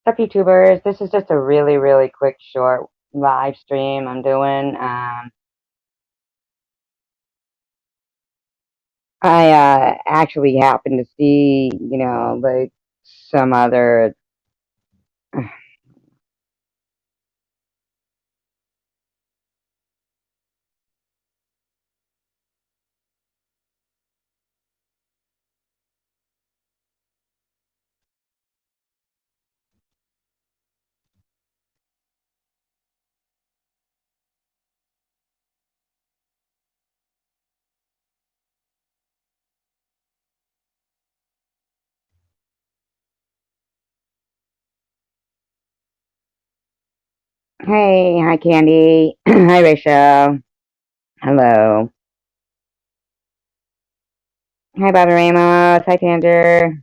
What's up, YouTubers? This is just a really, really quick, short live stream I'm doing. I actually happened to see, like some other. Hey, hi, Candy. Hi, Rachel. Hello. Hi, Bobby Ramos. Hi, Tander.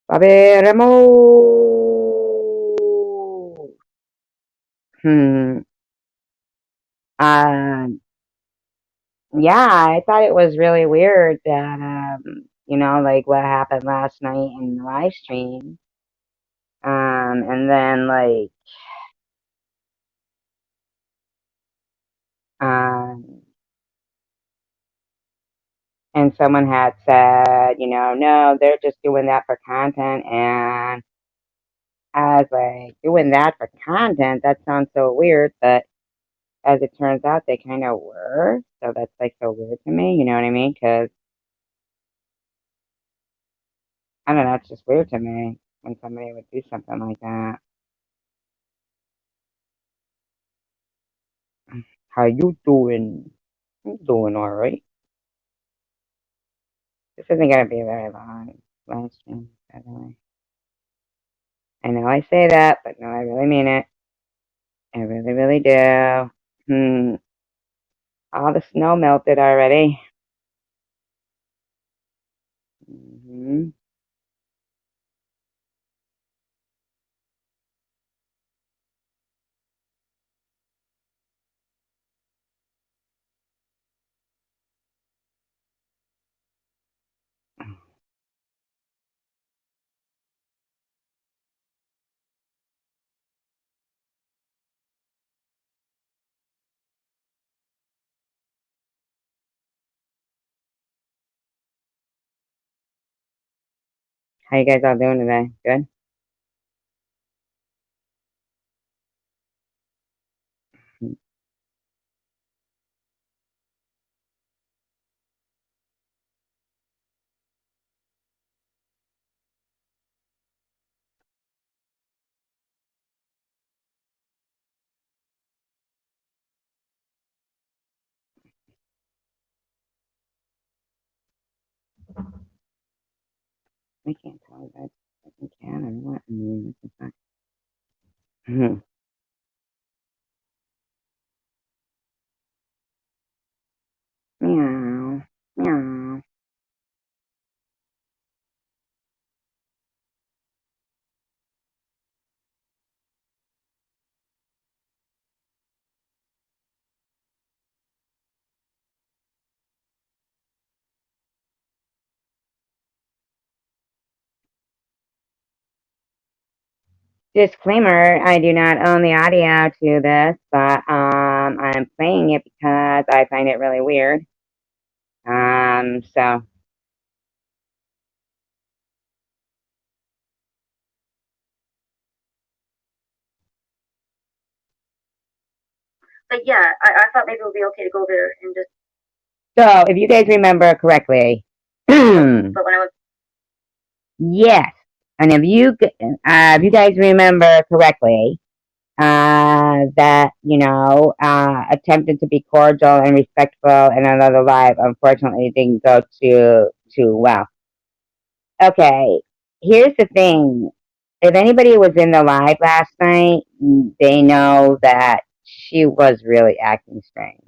Bobby Ramos. Hmm. Uh, yeah, I thought it was really weird that, like what happened last night in the live stream. And then um, and someone had said, no, they're just doing that for content. And I was like, doing that for content? That sounds so weird. But as it turns out, they kind of were. So that's like so weird to me. You know what I mean? Because I don't know, it's just weird to me when somebody would do something like that. How you doing? I'm doing all right. This isn't gonna be a very long live stream, by the way. I know I say that, but no, I really mean it. I really, really do. Hmm. All the snow melted already. Hmm. How you guys all doing today? Good? I can't tell you guys if I can or what. I mean, what the fuck? Mhm. Meow. Meow. Disclaimer, I do not own the audio to this, but I'm playing it because I find it really weird. So But yeah, I thought maybe it would be okay to go there and just. So if you guys remember correctly, but when I was. Yes, and if you guys remember correctly, that attempted to be cordial and respectful in another live, unfortunately didn't go too well. Okay, here's the thing. If anybody was in the live last night, they know that she was really acting strange.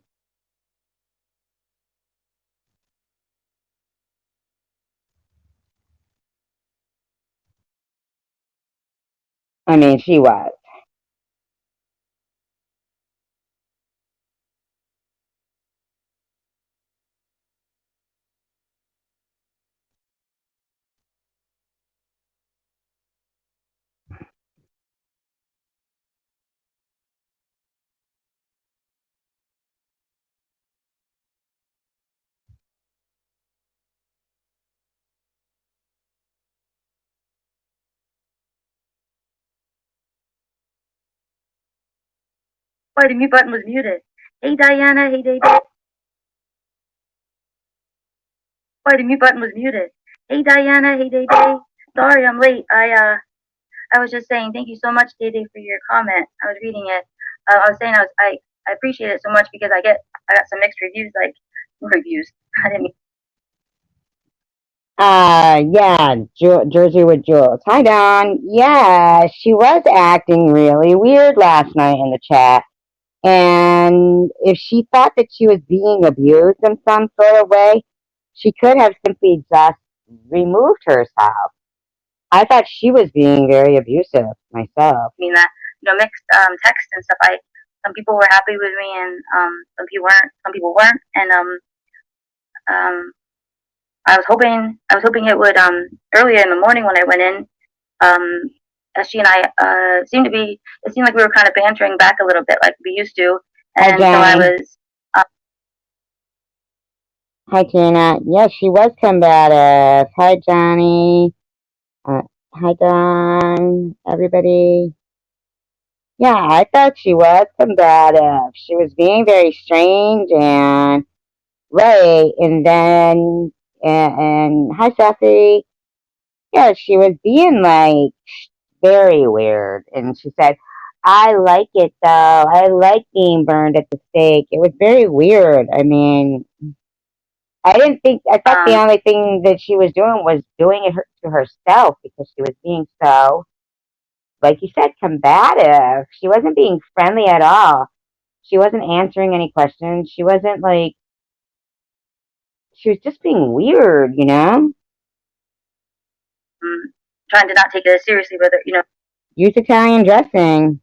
I mean, she was. Why, the mute button was muted. Hey, Diana. Hey, Day. Why, the mute button was muted. Hey, Diana. Hey, Day. Sorry, I'm late. I was just saying thank you so much, Day for your comment. I was reading it. I was saying I appreciate it so much because I got some mixed reviews, like reviews. I didn't mean. Yeah, Jersey with Jules. Hi, Don. Yeah, she was acting really weird last night in the chat. And if she thought that she was being abused in some sort of way, she could have simply just removed herself. I thought she was being very abusive myself. I mean that, mixed text and stuff. Some people were happy with me, and some people weren't. And I was hoping it would earlier in the morning when I went in. She and I seemed like we were kind of bantering back a little bit, like we used to. And so I was. Hi, Tina. Yes, she was combative. Hi, Johnny. Hi, Don. Everybody. Yeah, I thought she was combative. She was being very strange and right. And then, and hi, Sassy. Yeah, she was being like very weird. And she said, I like it though. I like being burned at the stake. It was very weird. I mean, I thought the only thing that she was doing was doing it to herself because she was being so, like you said, combative. She wasn't being friendly at all. She wasn't answering any questions. She wasn't like, she was just being weird, trying to not take it as seriously, whether, use Italian dressing.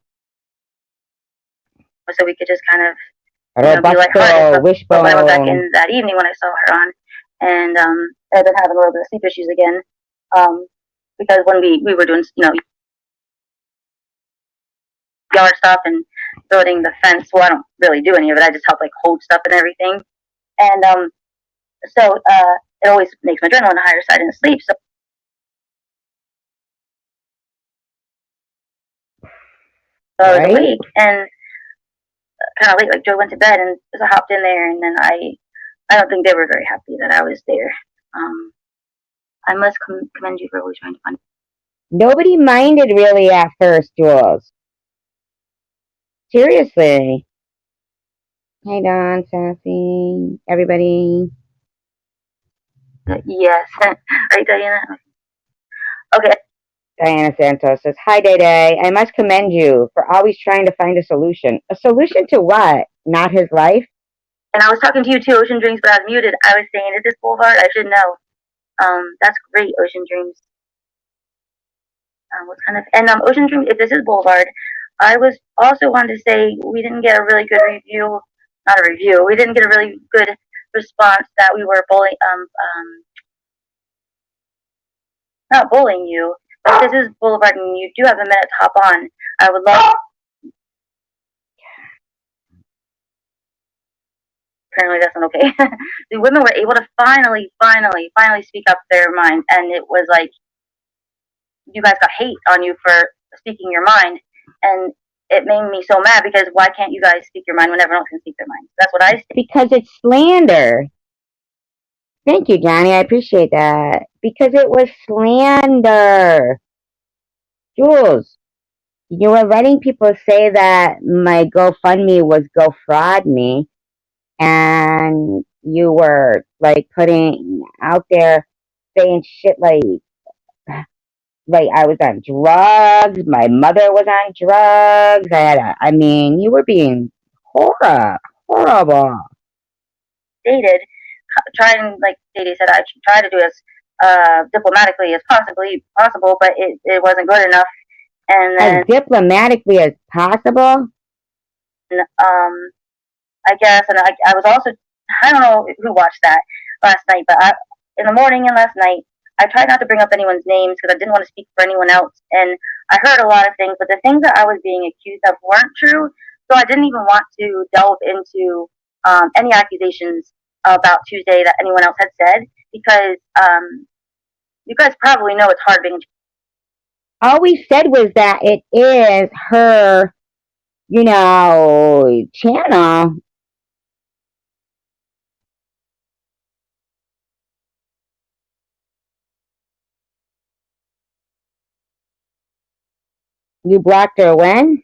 So we could just kind of, be lighthearted. But when I went back in that evening when I saw her on, and I've been having a little bit of sleep issues again, because when we were doing, yard stuff and building the fence, well, I don't really do any of it. I just help like hold stuff and everything, and so it always makes my adrenaline higher, so I didn't sleep. So I was awake and kind of late, like Joe went to bed, and so I hopped in there, and then I don't think they were very happy that I was there. I must commend you for always trying to find. Nobody minded really at first, Jules. Seriously. Hey, Don, Sassy, everybody. Yes. Right, Diana? Okay. Diana Santos says, hi, Day Day. I must commend you for always trying to find a solution. A solution to what? Not his life? And I was talking to you too, Ocean Dreams, but I was muted. I was saying, is this Boulevard? I should know. That's great, Ocean Dreams. What kind of, and Ocean Dreams, if this is Boulevard, I was also wanted to say we didn't get a really good review. Not a review. We didn't get a really good response that we were bullying. Not bullying you. But if this is Boulevard and you do have a minute to hop on, I would love. Apparently that's not okay. The women were able to finally speak up their mind, and it was like you guys got hate on you for speaking your mind, and it made me so mad because why can't you guys speak your mind when everyone else can speak their mind? That's what I say. Because it's slander. Thank you, Johnny. I appreciate that. Because it was slander. Jules, you were letting people say that my GoFundMe was GoFraud.me, and you were like putting out there saying shit like I was on drugs, my mother was on drugs. I mean, you were being horrible. Dated, trying, like Dede said, I tried to do as diplomatically as possible, but it wasn't good enough. And then, as diplomatically as possible? I guess, and I was also, I don't know who watched that last night, but in the morning and last night, I tried not to bring up anyone's names because I didn't want to speak for anyone else, and I heard a lot of things, but the things that I was being accused of weren't true, so I didn't even want to delve into any accusations about Tuesday that anyone else had said, because you guys probably know it's hard being. All we said was that it is her channel. You blocked her when?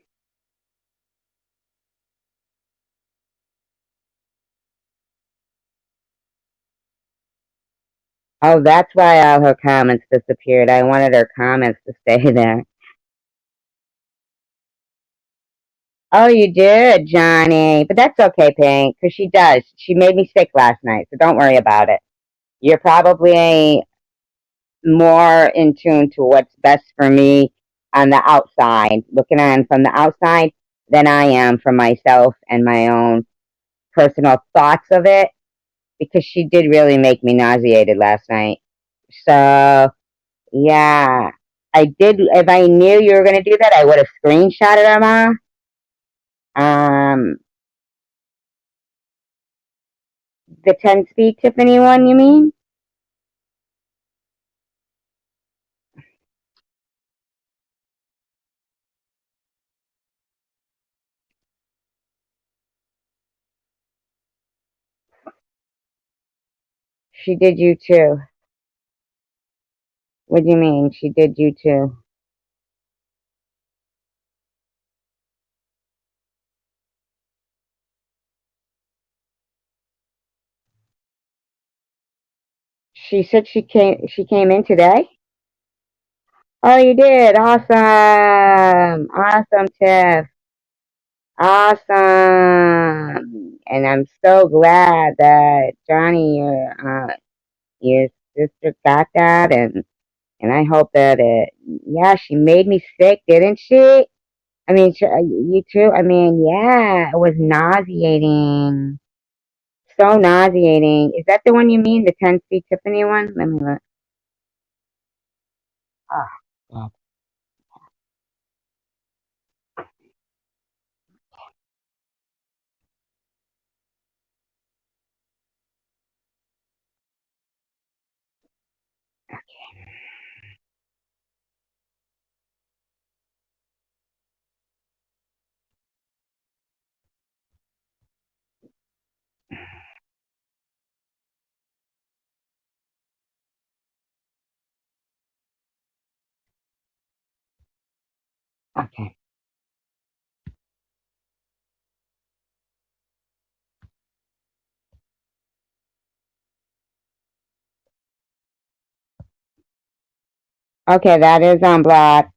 Oh, that's why all her comments disappeared. I wanted her comments to stay there. Oh, you did, Johnny. But that's okay, Pink, because she does. She made me sick last night, so don't worry about it. You're probably more in tune to what's best for me on the outside, looking on from the outside, than I am for myself and my own personal thoughts of it, because she did really make me nauseated last night. So, yeah, I did. If I knew you were going to do that, I would have screenshotted her, Ma. Um, the 10 speed Tiffany one, you mean? She did you too. What do you mean? She did you too. She said she came in today? Oh, you did. Awesome. Awesome, Tiff. Awesome. And I'm so glad that Johnny, your sister got that, and I hope that yeah, she made me sick, didn't she? I mean, you too. I mean, yeah, it was nauseating. So nauseating. Is that the one you mean? The 10 feet Tiffany one? Let me look. Oh, God. Okay. Okay, that is unblocked.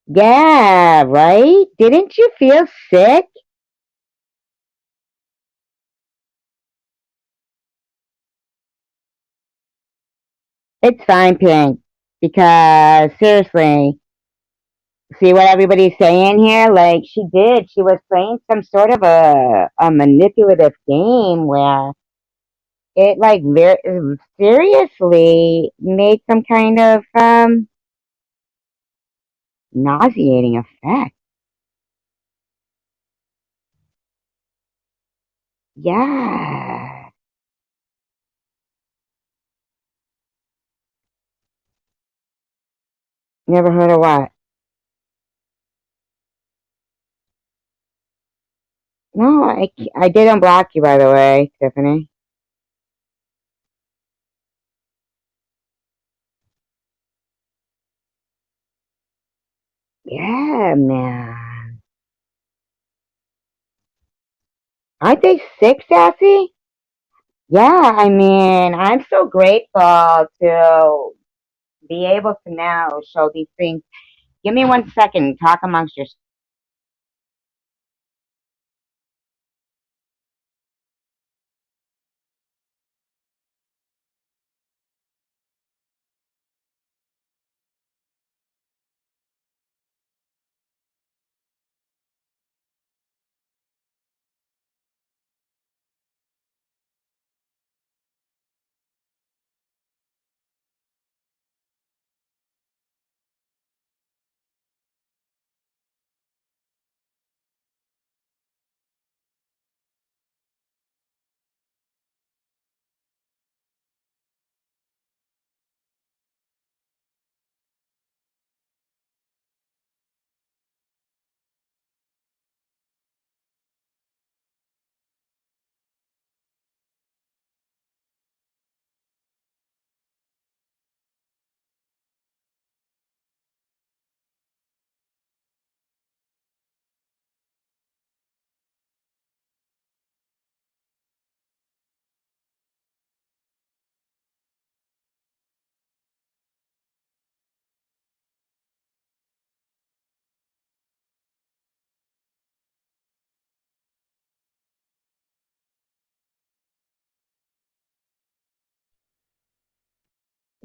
Yeah, right? Didn't you feel sick? It's fine, Pink. Because seriously, see what everybody's saying here? Like she did. She was playing some sort of a manipulative game where it like very seriously made some kind of nauseating effect. Yeah. Never heard of what? No, I did unblock you, by the way, Tiffany. Yeah, man. Aren't they sick, Sassy? Yeah, I mean, I'm so grateful to be able to now show these things. Give me 1 second. Talk amongst yourselves.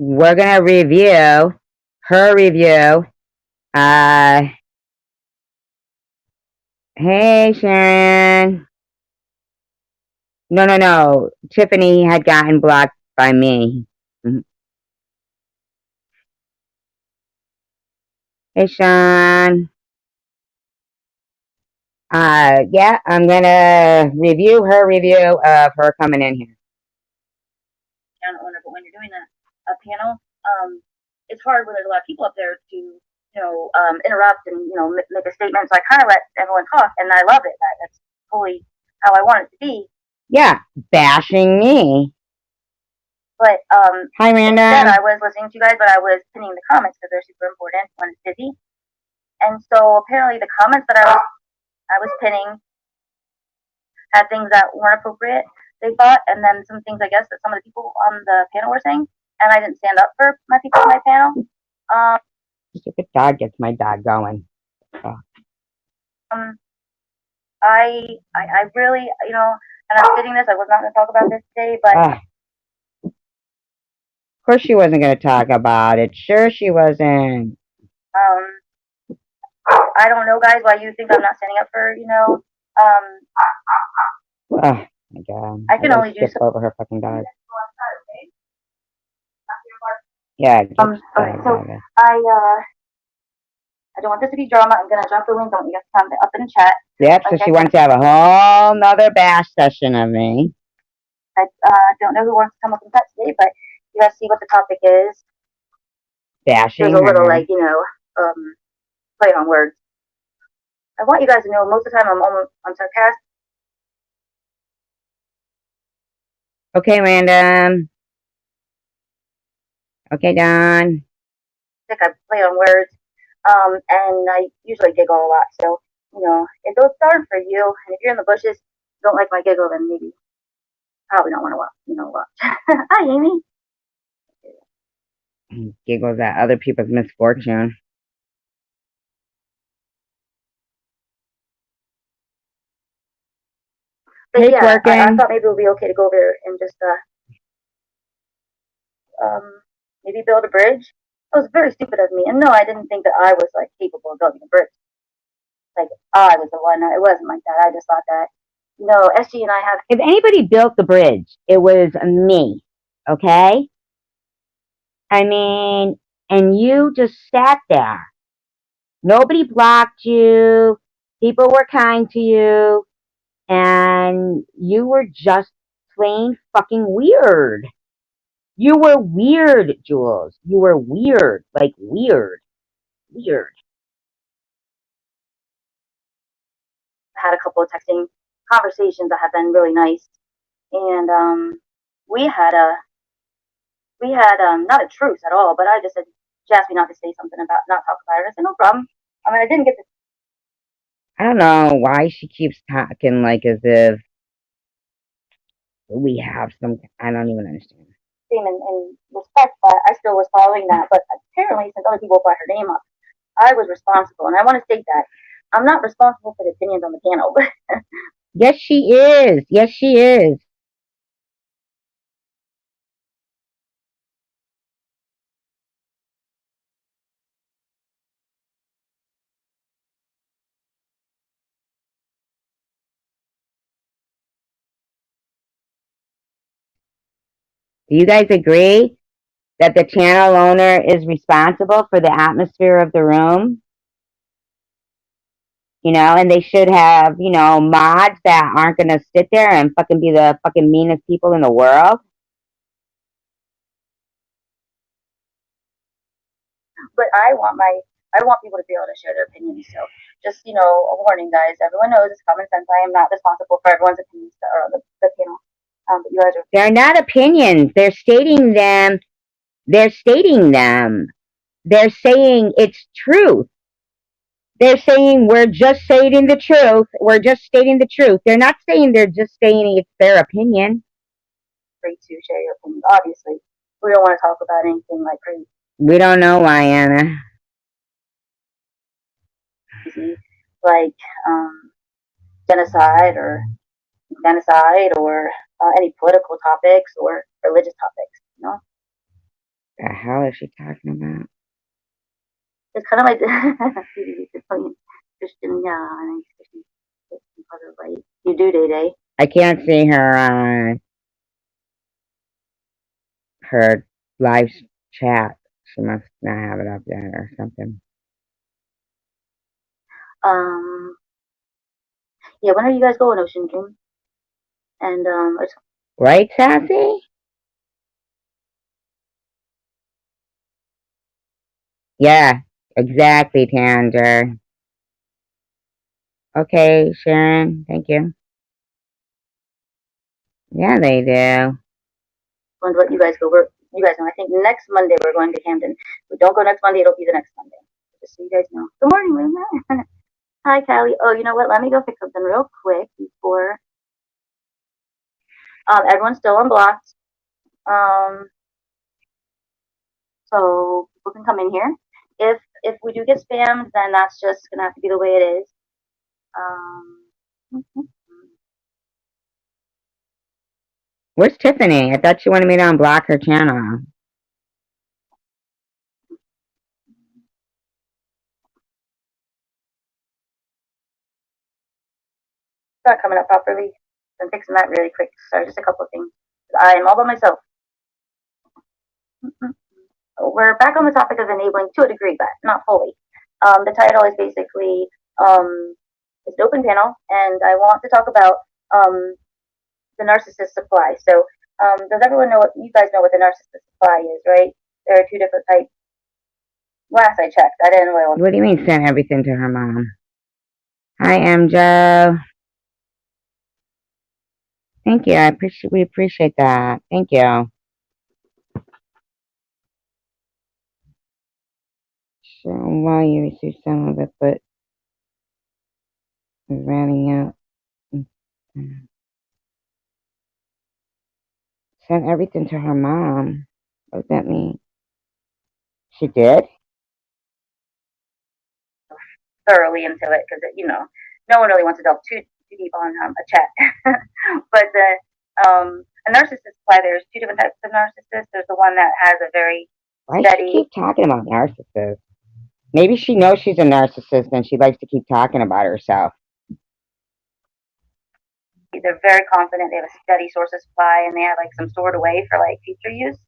we're gonna review her review. Hey, Sharon. No. Tiffany had gotten blocked by me. Hey, Sean. Yeah, I'm gonna review her review of her coming in here. Channel owner, but when you're doing a panel, it's hard when there's a lot of people up there to, interrupt and, make a statement. So I kind of let everyone talk, and I love it. That's totally how I want it to be. Yeah, bashing me. But hi, Random. Instead, I was listening to you guys, but I was pinning the comments because they're super important when it's busy. And so apparently, the comments that I was pinning had things that weren't appropriate, they thought, and then some things I guess that some of the people on the panel were saying, and I didn't stand up for my people on my panel. Stupid dog gets my dog going. Oh. I really, and I'm stating this, I was not going to talk about this today, but of course she wasn't going to talk about it. Sure she wasn't. I don't know, guys, why you think I'm not standing up for, oh my god. I can only skip over her fucking dog. Yeah. Okay, so I don't want this to be drama. I'm gonna drop the link. I want you guys to comment up in the chat. Yep, so she wants to have a whole nother bash session of me. I don't know who wants to come up with that today, but you guys see what the topic is. Bashing. There's a little, play on words. I want you guys to know most of the time I'm sarcastic. Okay, Random. Okay, Don. I play on words, and I usually giggle a lot. So, if those aren't for you, and if you're in the bushes, don't like my giggle, then maybe probably don't want to watch. Hi, Amy. Giggles at other people's misfortune. But yeah, I thought maybe it would be okay to go there and just maybe build a bridge. It was very stupid of me, and no, I didn't think that I was capable of building a bridge. I was the one. It wasn't like that. I just thought that SG and I have. If anybody built the bridge, it was me. Okay. I mean, and you just sat there. Nobody blocked you. People were kind to you. And you were just plain fucking weird. You were weird, Jules. You were weird. Like weird. Weird. Had a couple of texting conversations that have been really nice. And we had not a truce at all, but I just said, she asked me not to say something about, not talk about it. I said, no problem. I mean, I didn't get to. I don't know why she keeps talking like as if we have some. I don't even understand. In respect, but I still was following that. But apparently, since other people brought her name up, I was responsible, and I want to state that I'm not responsible for the opinions on the panel. Yes, she is. Yes, she is. Do you guys agree that the channel owner is responsible for the atmosphere of the room? And they should have, mods that aren't going to sit there and fucking be the fucking meanest people in the world. But I want people to be able to share their opinions. So just, a warning, guys. Everyone knows it's common sense. I am not responsible for everyone's opinions or the panel. But you guys are. They're not opinions. They're stating them. They're stating them. They're saying it's truth. They're saying we're just stating the truth. We're just stating the truth. They're not saying they're just saying it's their opinion. Free to share your opinions. Obviously, we don't want to talk about anything like crazy. We don't know why, Anna. Like genocide or any political topics or religious topics. The hell is she talking about? It's kind of like Christian, yeah, and Christian part of like you do day. I can't see her her live chat. She must not have it up yet or something. Yeah, when are you guys going, Ocean Dream? And right, Sassy? Yeah, exactly, Tanger. Okay, Sharon, thank you. Yeah, they do. going to let you guys go. You guys know. I think next Monday we're going to Camden. If we don't go next Monday, it'll be the next Monday. Just so you guys know. Good morning, Luna. Hi, Callie. Oh, you know what? Let me go fix something real quick before. Everyone's still unblocked. So people can come in here. If we do get spammed, then that's just gonna have to be the way it is. Where's Tiffany? I thought she wanted me to unblock her channel. It's not coming up properly. I'm fixing that really quick. Sorry, just a couple of things. I am all by myself. We're back on the topic of enabling to a degree, but not fully. The title is basically it's an open panel, and I want to talk about the narcissist supply. So, does everyone know what you guys know what the narcissist supply is, right? There are two different types. Last I checked, I didn't know. What do you mean send everything to her mom? Hi, MJ. Thank you. We appreciate that. Thank you. So, well, you received some of it, but it's running out. Sent everything to her mom. What does that mean? She did? Thoroughly into it because no one really wants to delve too deep on a chat. But a narcissist supply, there's two different types of narcissists. There's the one that has a very Why does she keep talking about narcissists? Maybe she knows she's a narcissist and she likes to keep talking about herself. They're very confident. They have a steady source of supply, and they have like some stored away for like future use.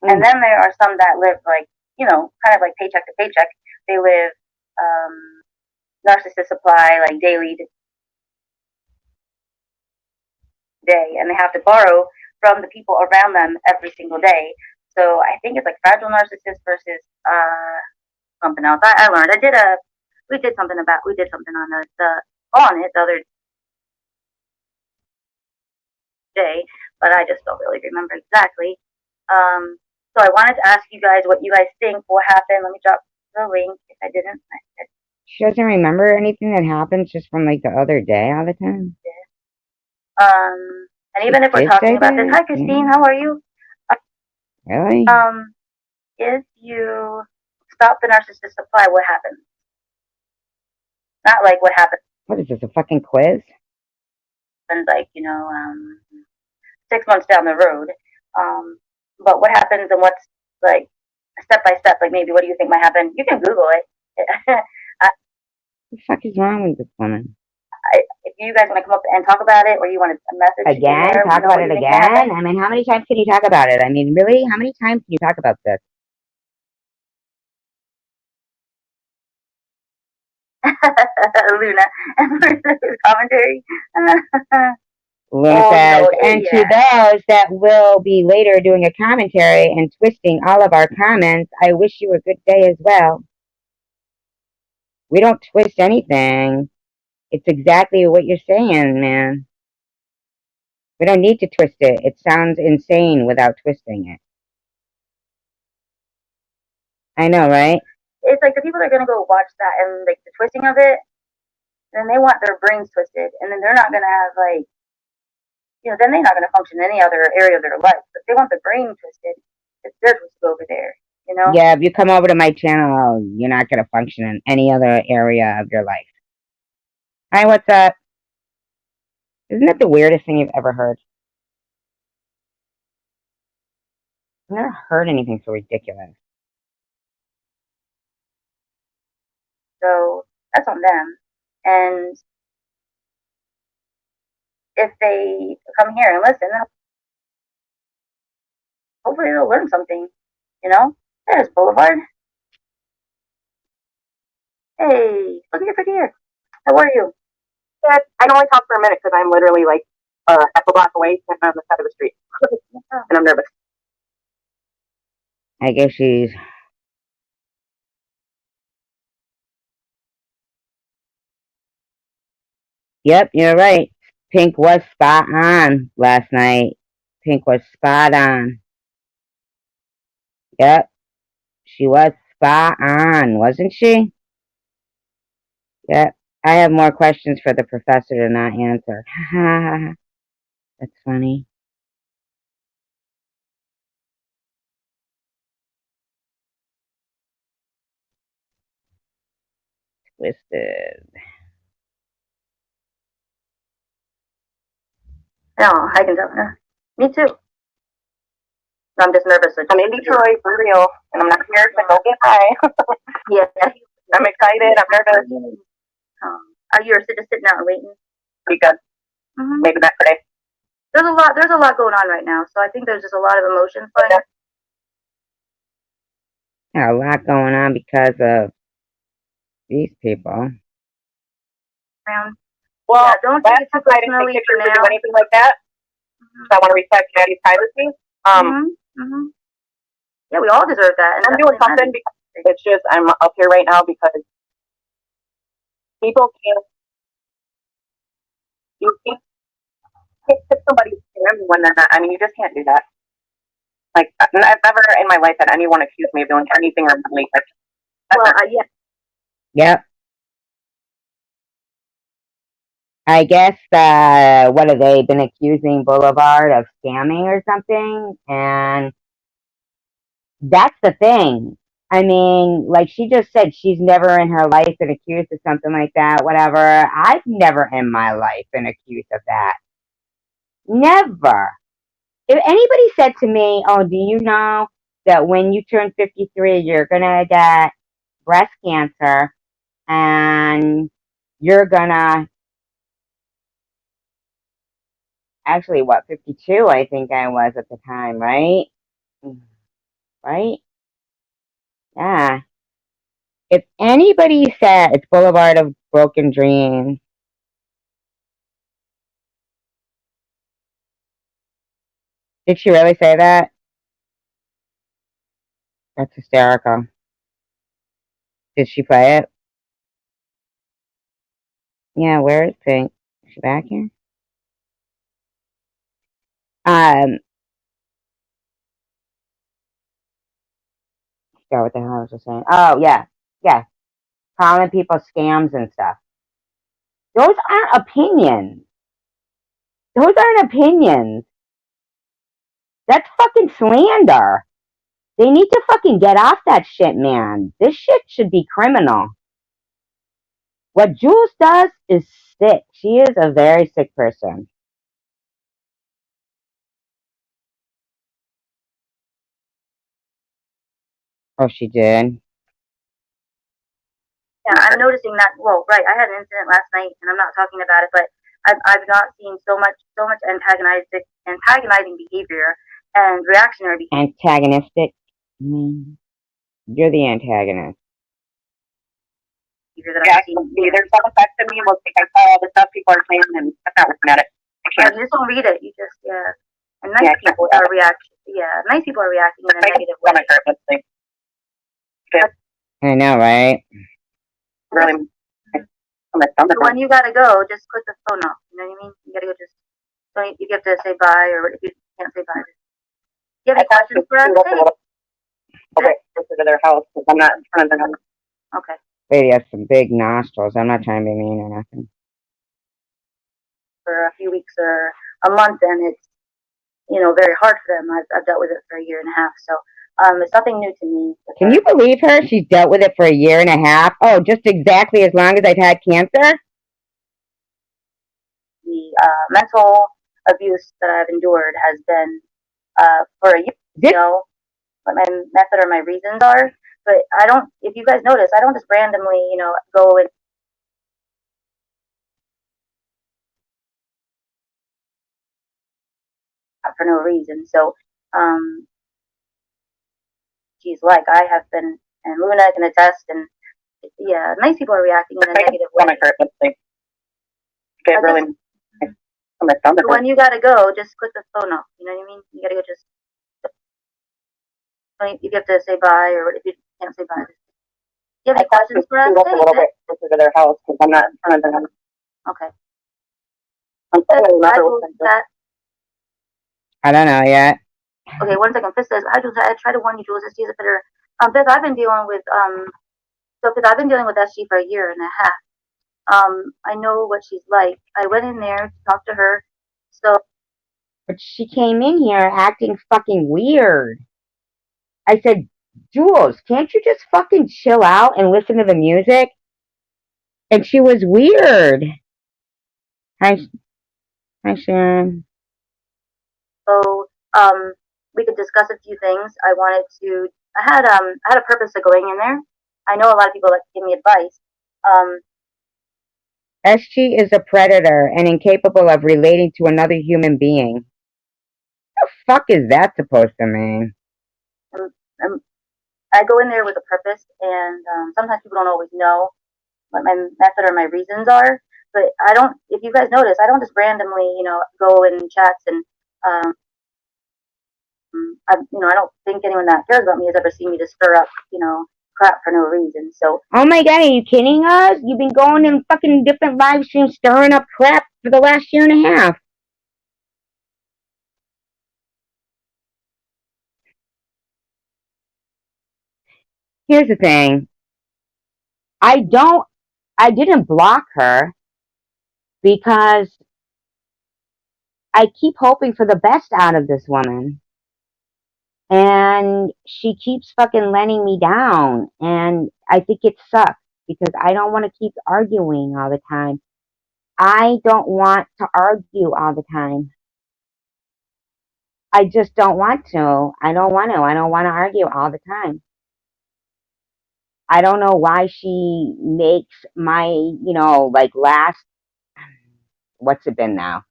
And then there are some that live like kind of like paycheck to paycheck. They live narcissist supply like daily to day, and they have to borrow from the people around them every single day. So I think it's like fragile narcissist versus something else. I learned. We did something on the other day, but I just don't really remember exactly. So I wanted to ask you guys what you guys think will happen. Let me drop the link if I didn't. She doesn't remember anything that happens just from like the other day all the time. And even if we're talking about this, hi Christine, how are you? Really? If you stop the narcissist supply, what happens? Not like what happens. What is this, a fucking quiz? Like 6 months down the road. But what happens and what's like step by step? Like maybe what do you think might happen? You can Google it. What the fuck is wrong with this woman? If you guys want to come up and talk about it, or you want a message again, talk about it again. I mean, how many times can you talk about it? I mean, really, how many times can you talk about this? Luna, and commentary. Luna says, and to those that will be later doing a commentary and twisting all of our comments, I wish you a good day as well. We don't twist anything. It's exactly what you're saying, man. We don't need to twist it. It sounds insane without twisting it. I know, right? It's like the people that are going to go watch that and like the twisting of it, then they want their brains twisted, and then they're not going to have like, then they're not going to function in any other area of their life. But if they want the brain twisted, it's their twist over there, Yeah, if you come over to my channel, you're not going to function in any other area of your life. Hi, what's up? Isn't that the weirdest thing you've ever heard? I've never heard anything so ridiculous. So that's on them. And if they come here and listen, hopefully they'll learn something. You know? There's Boulevard. Hey, look at your pretty hair. How are you? Good. I can only talk for a minute because I'm literally like half a block away and on the side of the street. And I'm nervous. I guess she's... Yep, you're right. Pink was spot on last night. Pink was spot on. Yep, she was spot on, wasn't she? Yep. I have more questions for the professor to not answer. That's funny. Twisted. No, I can tell. Yeah. Me too. I'm just nervous. I'm in Detroit for real, and I'm not here to go get high. Yeah. I'm excited. I'm nervous. Are you just sitting out and waiting? Pretty good. Maybe not today. There's a lot going on right now, so I think there's just a lot of emotions going on. Yeah, a lot going on because of these people. Well, yeah, don't take it too personally I didn't take for pictures now. or do anything like that. So I want to respect Maddie's privacy. Yeah, we all deserve that. And I'm doing something because it's just I'm up here right now because people can't. You can't pick somebody's family when they're not. I mean, you just can't do that. Like I've never in my life had anyone accuse me of doing anything remotely. Well, yeah. Yep. I guess, what have they been accusing Boulevard of scamming or something? And that's the thing. I mean, like she just said, she's never in her life been accused of something like that, whatever. I've never in my life been accused of that. Never. If anybody said to me, oh, do you know that when you turn 53, you're going to get breast cancer and you're going to, actually, what, 52, I think I was at the time, right? Right? Yeah. If anybody said it's Boulevard of Broken Dreams, did she really say that? That's hysterical. Did she play it? Yeah, where is Pink? Is she back here? Forgot what the hell I was just saying. Oh, yeah. Yeah. Calling people scams and stuff. Those aren't opinions. Those aren't opinions. That's fucking slander. They need to fucking get off that shit, man. This shit should be criminal. What Jules does is sick. She is a very sick person. Oh, she did? Yeah, I'm noticing that. Well, right, I had an incident last night, and I'm not talking about it, but I've not seen so much antagonizing behavior and reactionary behavior. Antagonistic? You're the antagonist. Yeah, there's some effects to me. We'll take all the stuff people are saying, and I'm not looking at it. You just don't read it. You just And nice people are reacting. Yeah, nice people are reacting in a negative way. I know, right? Really. So when you gotta go, just click the phone off. You know what I mean? You gotta go. You have to say bye, or if you can't say bye. You have any questions for us? Okay, go to their house because I'm not in front of them. Okay. Lady has some big nostrils. I'm not trying to be mean or nothing. For a few weeks or a month, and it's very hard for them. I've dealt with it for a year and a half, so it's nothing new to me. Can you believe her? She's dealt with it for a year and a half. Oh, just exactly as long as I've had cancer. The mental abuse that I've endured has been for a year. what my method or my reasons are. But I don't, if you guys notice, I don't just randomly, go and for no reason. So, she's like, I have been, and Luna can attest, and yeah, nice people are reacting in a negative way. Get really. When you gotta go, just click the phone off. You know what I mean? You gotta go just. You have to say bye, or if you can't say bye. You have any questions for us? A little bit closer to their house because I'm not in front of them. Okay. I don't know yet. Okay, 1 second. Fifth says, I try to warn you, Jules. SG is a bitter. Fifth, I've been dealing with I've been dealing with SG for a year and a half. I know what she's like. I went in there to talk to her. But she came in here acting fucking weird. I said, Jules, can't you just fucking chill out and listen to the music? And she was weird. Hi, Sharon. So, we could discuss a few things. I had a purpose of going in there. I know a lot of people like to give me advice. SG is a predator and incapable of relating to another human being. The fuck is that supposed to mean? I go in there with a purpose, and sometimes people don't always know what my method or my reasons are. But I don't. If you guys notice, I don't just randomly, go in chats and. I don't think anyone that cares about me has ever seen me just stir up, crap for no reason. So. Oh my god, are you kidding us? You've been going in fucking different live streams stirring up crap for the last year and a half. Here's the thing. I didn't block her because I keep hoping for the best out of this woman. And she keeps fucking letting me down. And I think it sucks because I don't want to keep arguing all the time. I don't want to argue all the time. I just don't want to. I don't want to. I don't want to argue all the time. I don't know why she makes my, last, what's it been now?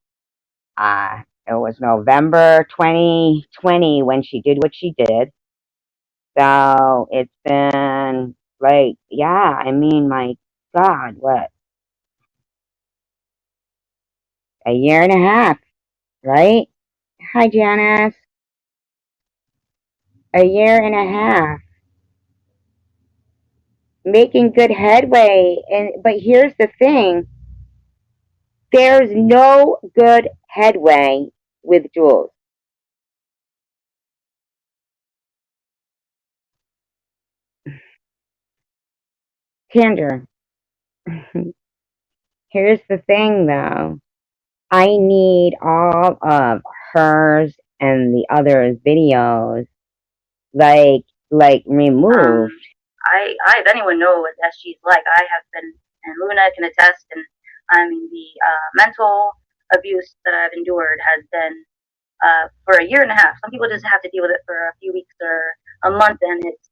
It was November 2020 when she did what she did. So it's been my God, what? A year and a half, right? Hi, Janice. A year and a half. Making good headway. But here's the thing. There's no good headway with Jules. Kendra, here's the thing though. I need all of hers and the others' videos removed. If anyone knows what SG's like, I have been, and Luna can attest, and the mental abuse that I've endured has been for a year and a half. Some people just have to deal with it for a few weeks or a month, and it's.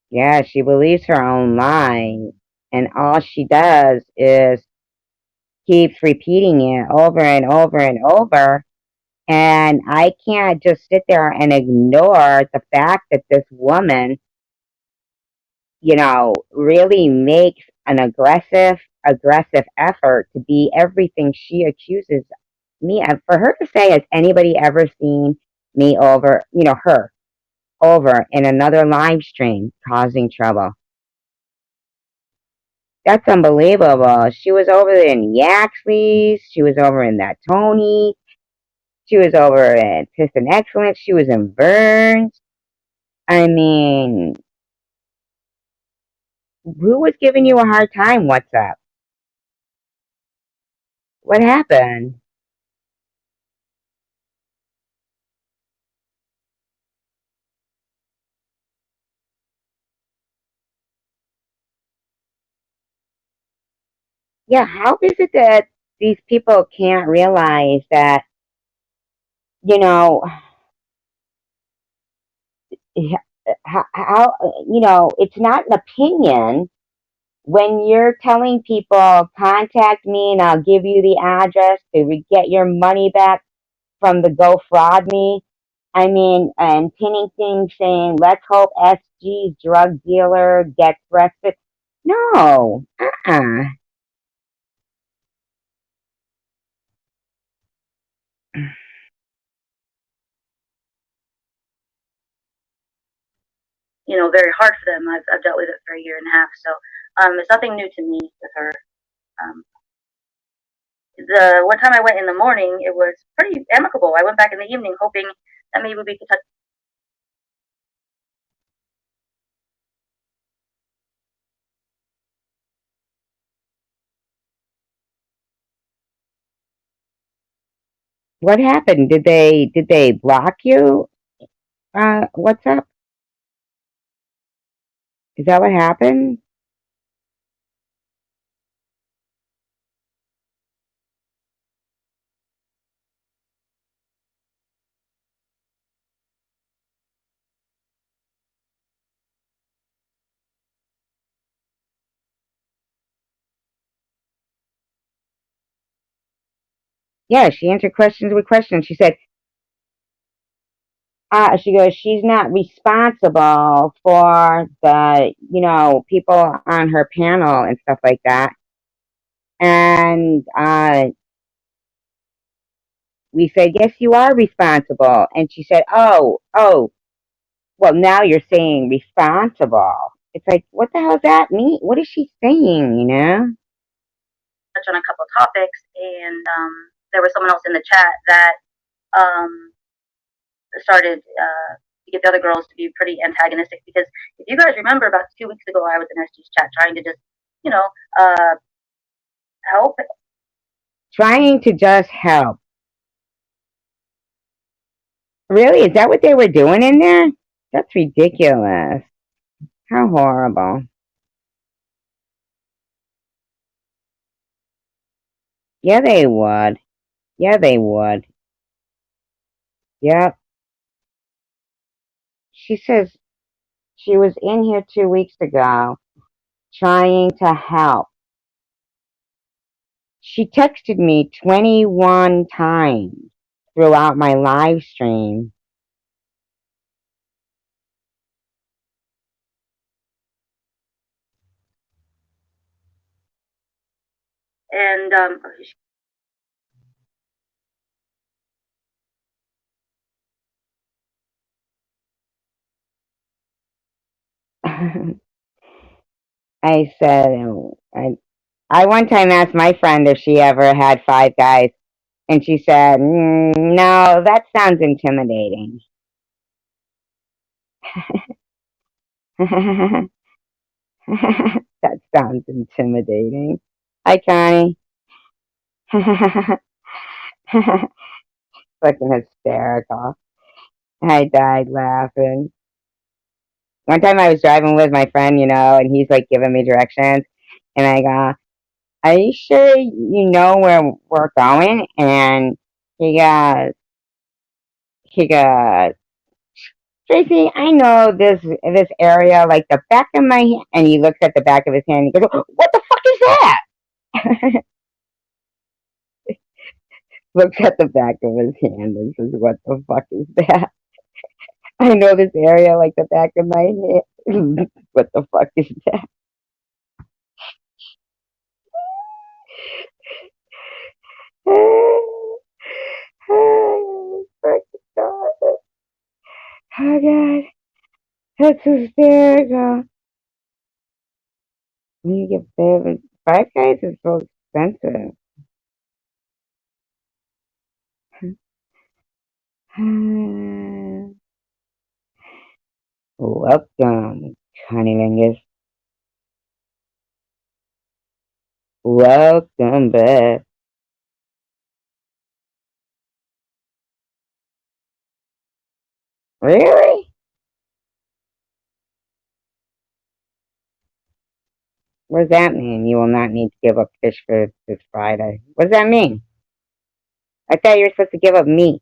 Yeah, she believes her own lies, and all she does is keeps repeating it over and over and over. And I can't just sit there and ignore the fact that this woman, really makes an aggressive effort to be everything she accuses me of. For her to say, has anybody ever seen me over, her over in another live stream causing trouble? That's unbelievable. She was over in Yaxley's. She was over in that Tony. She was over at Piston Excellence. She was in Burns. I mean, who was giving you a hard time? What's up? What happened? Yeah, how is it that these people can't realize that, how you know, it's not an opinion when you're telling people, contact me and I'll give you the address to get your money back from the Go Fraud Me. I mean, and pinning things saying, let's hope SG's drug dealer gets arrested. No. Uh-uh. very hard for them. I've dealt with it for a year and a half, so it's nothing new to me with her. Um, the one time I went in the morning, it was pretty amicable. I went back in the evening, hoping that maybe we could touch. What happened? Did they block you? What's up? Is that what happened? Yeah, she answered questions with questions. She goes, she's not responsible for the, people on her panel and stuff like that. And we said, yes, you are responsible. And she said, oh, well, now you're saying responsible. It's like, what the hell does that mean? What is she saying, Touch on a couple of topics, and there was someone else in the chat that um, started to get the other girls to be pretty antagonistic. Because if you guys remember, about 2 weeks ago, I was in SG's chat trying to just, help. Trying to just help. Really? Is that what they were doing in there? That's ridiculous. How horrible. Yeah, they would. Yeah, they would. Yep. She says she was in here 2 weeks ago trying to help. She texted me 21 times throughout my live stream. And I said, I one time asked my friend if she ever had 5 guys, and she said, no, that sounds intimidating. That sounds intimidating. Hi, Connie. Fucking hysterical. I died laughing. One time I was driving with my friend, and he's like giving me directions, and I go, are you sure you know where we're going? And he goes, Tracy, I know this area like the back of my hand. And he looks at the back of his hand and he goes, what the fuck is that? Looks at the back of his hand and says, what the fuck is that? I know this area like the back of my hand. What the fuck is that? Oh, God. That's hysterical. You get favorite. 5 guys is so expensive. Welcome, Cunnilingus. Welcome back. Really? What does that mean? You will not need to give up fish for this Friday. What does that mean? I thought you were supposed to give up meat.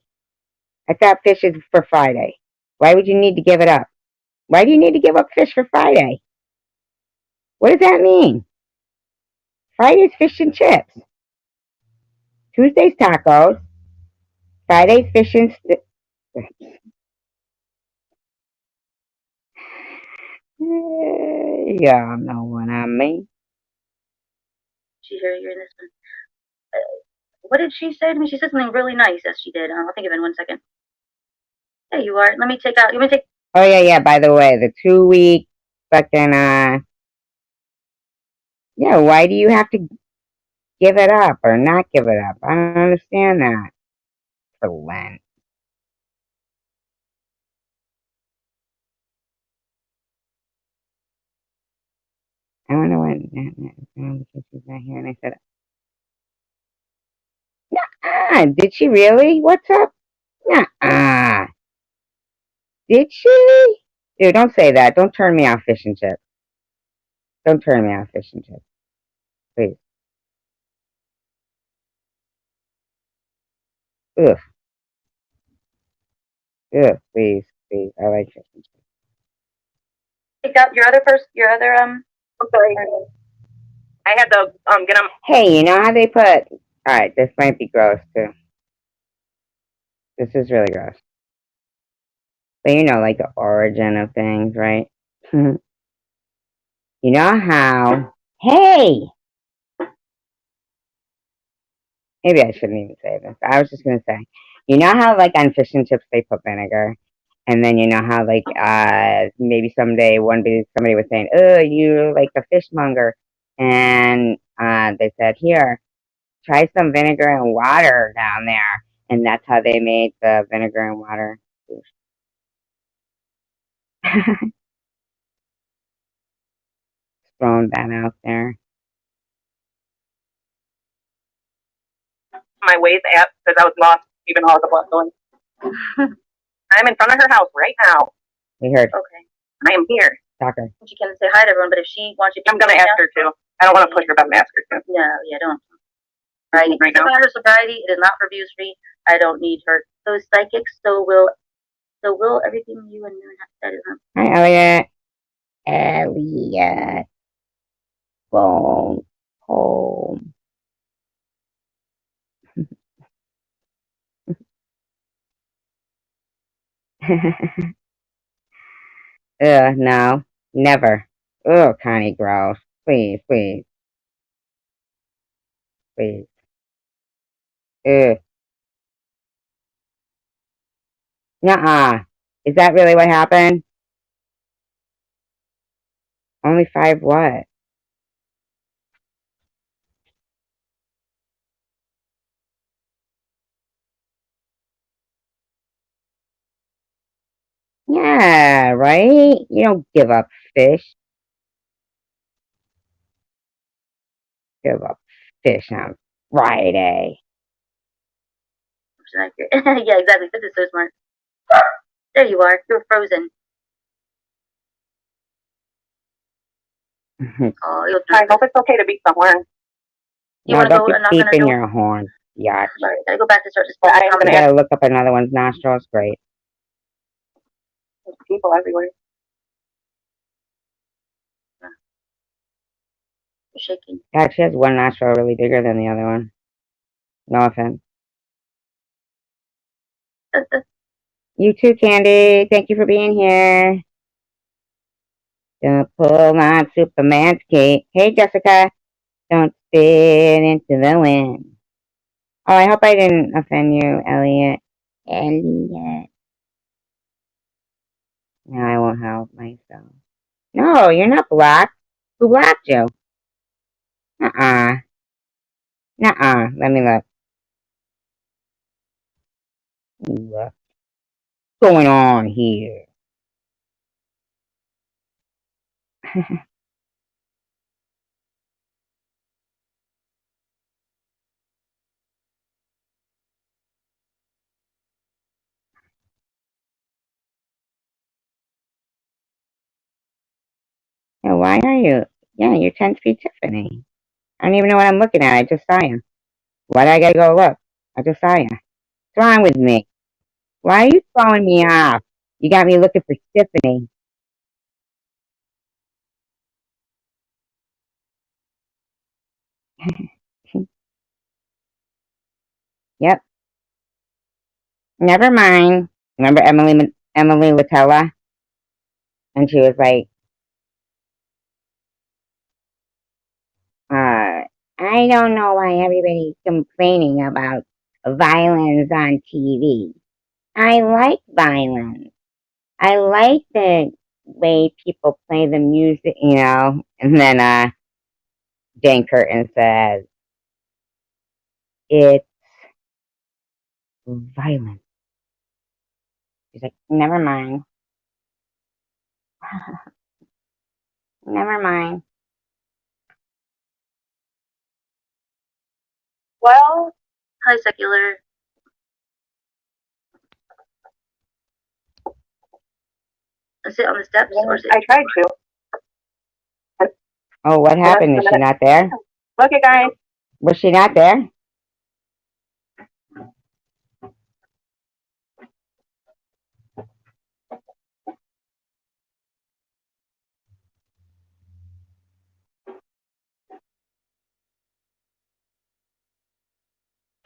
I thought fish is for Friday. Why would you need to give it up? Why do you need to give up fish for Friday? What does that mean? Friday's fish and chips. Tuesday's tacos. Friday's fish and y'all know what I mean. She hear you're in this one. What did she say to me? She said something really nice, as she did. I'll think of it in 1 second. There you are. Let me take out. You want me to take? Oh yeah. By the way, the 2-week fucking yeah. Why do you have to give it up or not give it up? I don't understand that. For Lent. I wonder when she's not here, and I said, did she really? What's up? Nuh-uh. Did she? Dude, don't say that. Don't turn me off fish and chips. Don't turn me off fish and chips. Please. Ugh. Ugh, please. I like fish and chips. Take out your other I'm sorry. I had to get them. Hey, you know how they put... Alright, this might be gross, too. This is really gross. But you know, like the origin of things, right? You know how... Hey! Maybe I shouldn't even say this. I was just going to say, you know how, like, on fish and chips they put vinegar? And then you know how, like, maybe someday somebody was saying, oh, you like a fishmonger. And they said, here, try some vinegar and water down there. And that's how they made the vinegar and water. Throwing that out there. My Waze app because I was lost even all the blood going. I'm in front of her house right now. We heard. Okay. I am here. Stalker. She can say hi to everyone, but if she wants you to... I'm going to ask her too. I don't want to push her, but I'm going to ask her too. No, yeah, don't. Right now. Her sobriety, it is not for views free. I don't need her. Those psychics, so will everything you and Moon have said is not. Hi, Elliot. Phone home. No, never. Ugh, Connie, gross. Please. Ugh. Nuh-uh. Is that really what happened? Only 5 what? Yeah, right? You don't give up fish. Give up fish on Friday. Yeah, exactly. This is so smart. There you are. You're frozen. Oh, I hope it's okay to be somewhere. You want to go deep in your horn. Yeah. Sorry, gotta go back to start. You gotta look up another one's nostrils. Great. There's people everywhere. You're shaking. God, she has one nostril really bigger than the other one. No offense. You too, Candy. Thank you for being here. Don't pull on Superman's cape. Hey, Jessica. Don't spit into the wind. Oh, I hope I didn't offend you, Elliot. No, I won't help myself. No, you're not black. Who blacked you? Nuh-uh. Let me look. What's going on here? Now, why are you? Yeah, you're 10 feet Tiffany. I don't even know what I'm looking at. I just saw you. Why do I gotta go look? I just saw you. What's wrong with me? Why are you throwing me off? You got me looking for Tiffany. Yep. Never mind. Remember Emily Latella? And she was like, I don't know why everybody's complaining about violence on TV. I like violence. I like the way people play the music, you know. And then Jane Curtin says, it's violence. She's like, never mind. Never mind. Well, Hi, Secular. Sit on the steps, or sit? I tried to. Oh, what happened? Is she not there? Look it, guys. Was she not there?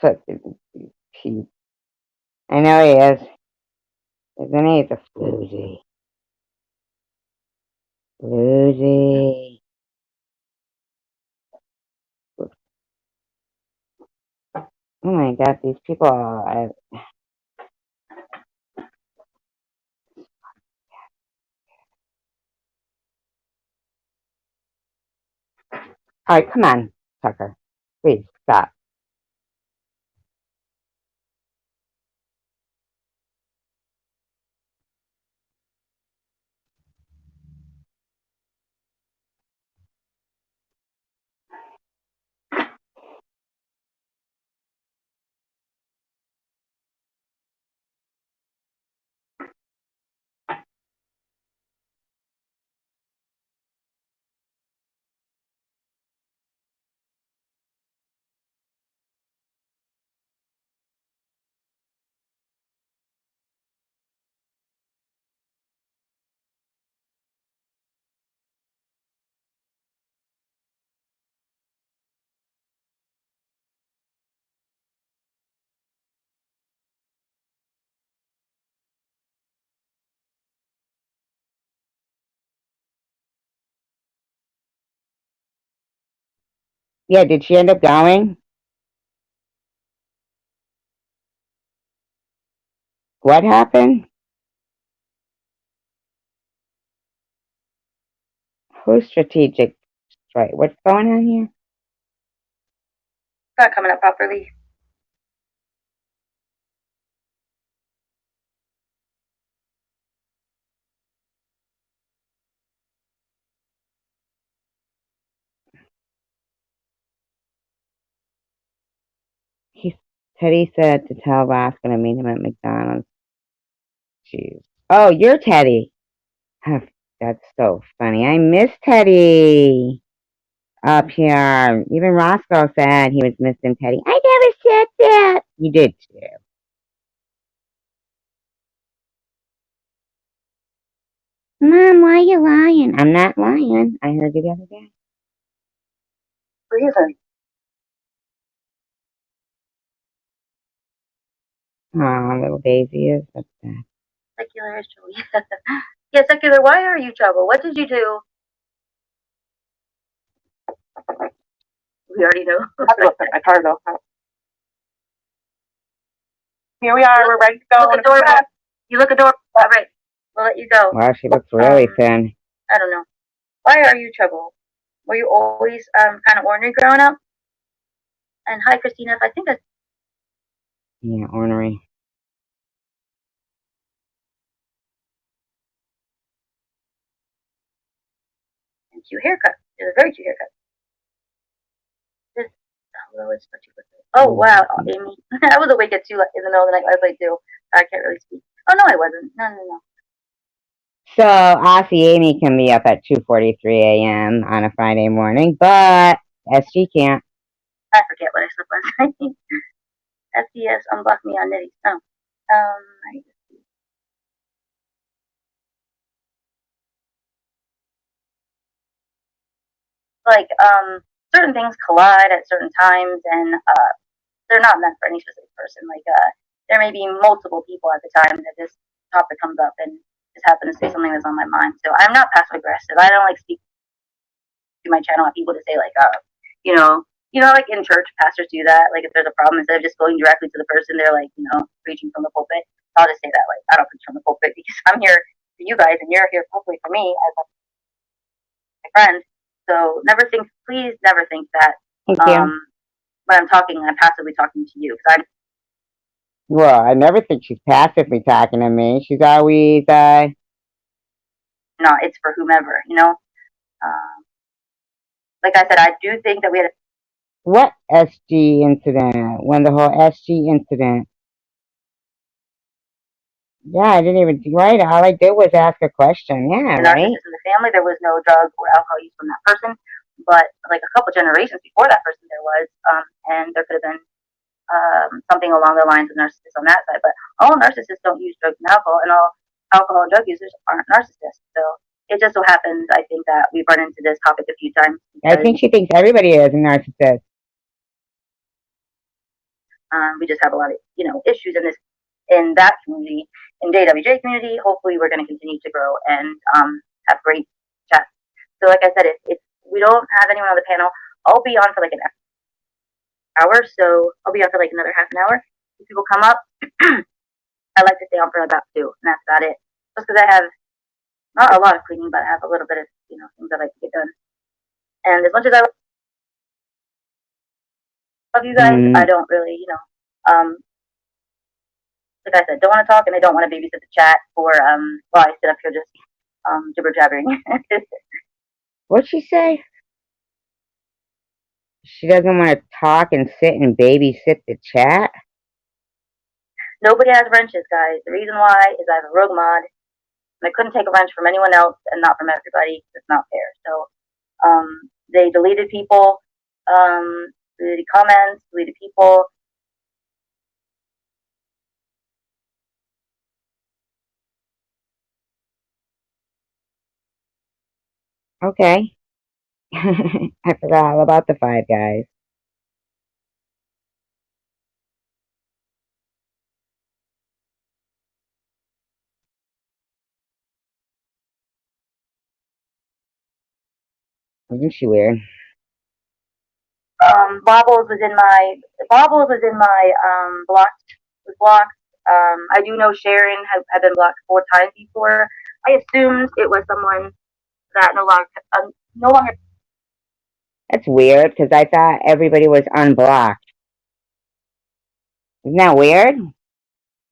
So, she, I know he is. Isn't he? He's a floozy. Floozy. Oh my god, these people are... Alright, come on, Tucker. Please, stop. Yeah, did she end up going? What happened? Who's strategic strike? What's going on here? Not coming up properly. Teddy said to tell Ross gonna meet him at McDonald's. Jeez. Oh, you're Teddy. Oh, that's so funny. I miss Teddy up here. Even Roscoe said he was missing Teddy. I never said that. You did too. Mom, why are you lying? I'm not lying. I heard you the other day. Reason. Oh, little Daisy is. That's sad. Secular is Julie. Yeah, Secular, why are you trouble? What did you do? We already know. I have to look at my car though. Here we are. We're ready to go. Look adorable. You look adorable. All right, we'll let you go. Wow, she looks really thin. I don't know. Why are you trouble? Were you always kind of ornery growing up? And hi, Christina. I think that's Yeah, ornery. a cute haircut. It's a very cute haircut. Oh wow, Amy. I was awake at 2 in the middle of the night last night too. I can't really speak. Oh no, I wasn't. No. So, Aussie Amy can be up at 2:43 a.m. on a Friday morning, but SG can't. I forget what I slept last night. FPS unblocked me on Nitty. Oh. Like, certain things collide at certain times, and they're not meant for any specific person. Like, there may be multiple people at the time that this topic comes up, and just happen to say something that's on my mind. So I'm not passive aggressive. I don't like speak to my channel at people to say like, like in church, pastors do that. Like if there's a problem, instead of just going directly to the person, they're like, preaching from the pulpit. I'll just say that, like, I don't preach from the pulpit because I'm here for you guys, and you're here hopefully for me as my friend. So please never think that when I'm talking, I'm passively talking to you. Well, I never think she's passively talking to me. She's always, no, it's for whomever, like I said, I do think that we had what SG incident? When the whole SG incident? Yeah, I didn't even, right, all I did was ask a question. Yeah, right? narcissist in the family. There was no drug or alcohol use from that person, but like a couple generations before that person there was, and there could have been something along the lines of narcissists on that side. But all narcissists don't use drugs and alcohol, and all alcohol and drug users aren't narcissists. So it just so happens, I think, that we've run into this topic a few times. I think she thinks everybody is a narcissist. We just have a lot of, issues in that community, in JWJ community. Hopefully, we're going to continue to grow and have great chats. So, like I said, if we don't have anyone on the panel, I'll be on for like an hour. So I'll be on for like another half an hour. If people come up, I like to stay on for about 2, and that's about it. Just because I have not a lot of cleaning, but I have a little bit of things I like to get done. And as much as I love you guys, I don't really, like I said, don't want to talk, and I don't want to babysit the chat for while I sit up here just jibber jabbering. What'd she say? She doesn't want to talk and sit and babysit the chat? Nobody has wrenches, guys. The reason why is I have a rogue mod, and I couldn't take a wrench from anyone else and not from everybody. It's not fair. So they deleted people, deleted comments, deleted people. Okay. I forgot all about the 5 guys. Isn't she weird? Bobbles was in my blocked. I do know Sharon had been blocked 4 times before. I assumed it was someone that no longer. That's weird, because I thought everybody was unblocked. Isn't that weird?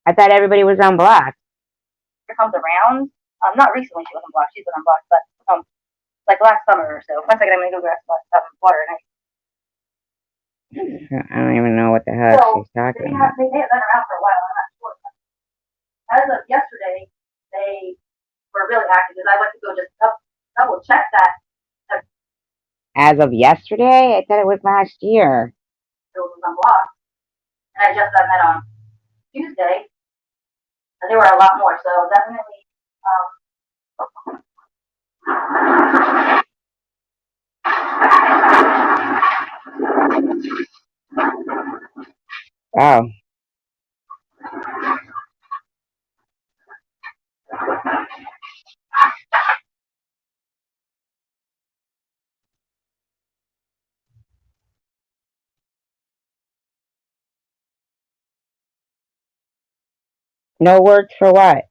I thought everybody was unblocked. Comes around. Not recently she wasn't blocked. She's been unblocked, but like last summer or so. One second, I'm gonna go grab some water and I don't even know what the hell she's talking about. They may have been around for a while. I'm not sure. As of yesterday, they were really active. Because I went to go just double check that. As of yesterday? I thought it was last year. It was unblocked, and I just done that on Tuesday. And there were a lot more, so definitely. Oh. No words for what?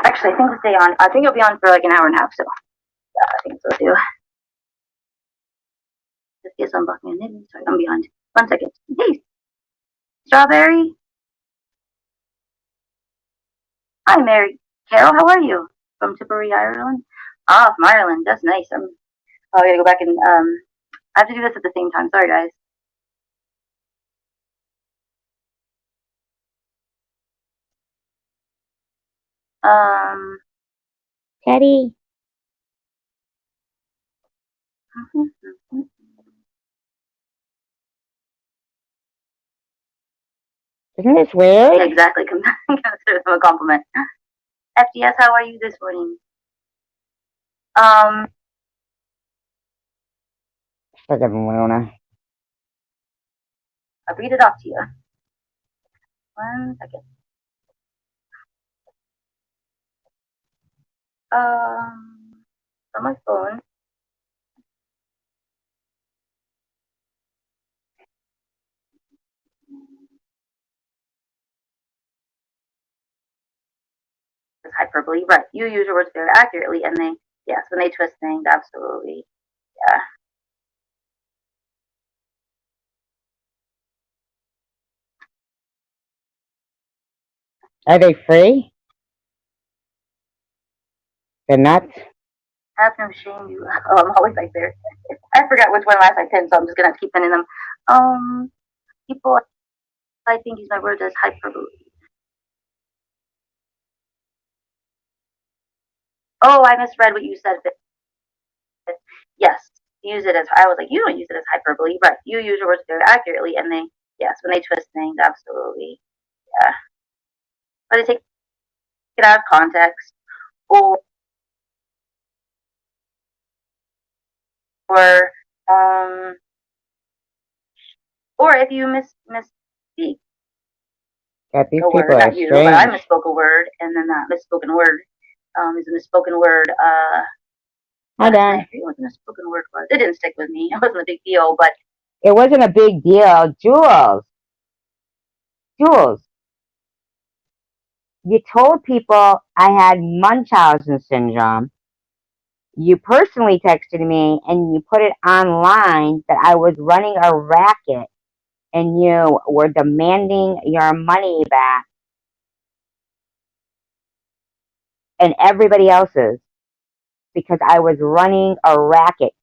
Actually, I think we'll stay on. I think it'll be on for like an hour and a half. So, yeah, I think so too. Just get some bucking in. Sorry, I'm behind. 1 second. Hey, Strawberry. Hi, Mary Carol. How are you? From Tipperary, Ireland. Ah, from Ireland. That's nice. Oh, I gotta go back and I have to do this at the same time. Sorry, guys. Teddy. Isn't this weird? Yeah, exactly. Consider them a compliment. FDS, how are you this morning? Forgive me, Luna. I'll read it off to you. 1 second. On my phone. It's hyperbole, right? You use your words very accurately, and they, yes, when they twist things, absolutely, yeah. Are they free? They're not? Have no shame, you. Oh, I'm always like there. I forgot which one last I pinned, so I'm just gonna keep pinning them. People, I think use my words as hyperbole. Oh, I misread what you said. Yes, use it as. I was like, you don't use it as hyperbole, right? You use your words very accurately, and they, yes, when they twist things, absolutely, yeah. But they take it out of context, or or um, or if you misspeak God, these a people word, are not you, but I strange. misspoke a word, and then that misspoken word is a misspoken word. Hi, Dan. I forget what the misspoken word was. It didn't stick with me. It wasn't a big deal, but It wasn't a big deal. Jules, you told people I had Munchausen syndrome. You personally texted me and you put it online that I was running a racket and you were demanding your money back and everybody else's because I was running a racket.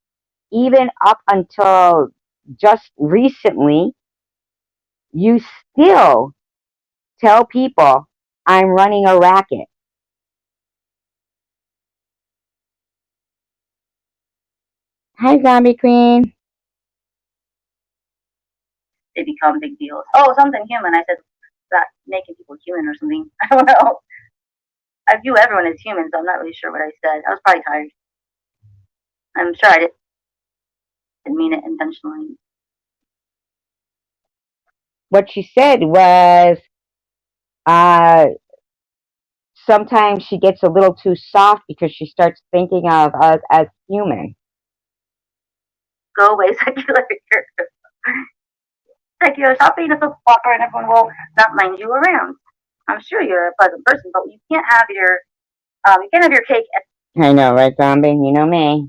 Even up until just recently, you still tell people I'm running a racket. Hi, Zombie Queen. they become big deals. Oh, something human. I said that making people human or something. I don't know. I view everyone as human, so I'm not really sure what I said. I was probably tired. I'm sure I didn't mean it intentionally. What she said was, uh, sometimes she gets a little too soft because she starts thinking of us as human. Go away, secular. Secular, stop being a flip flopper and everyone will not mind you around. I'm sure you're a pleasant person, but you can't have your cake I know, right, Zombie? You know me.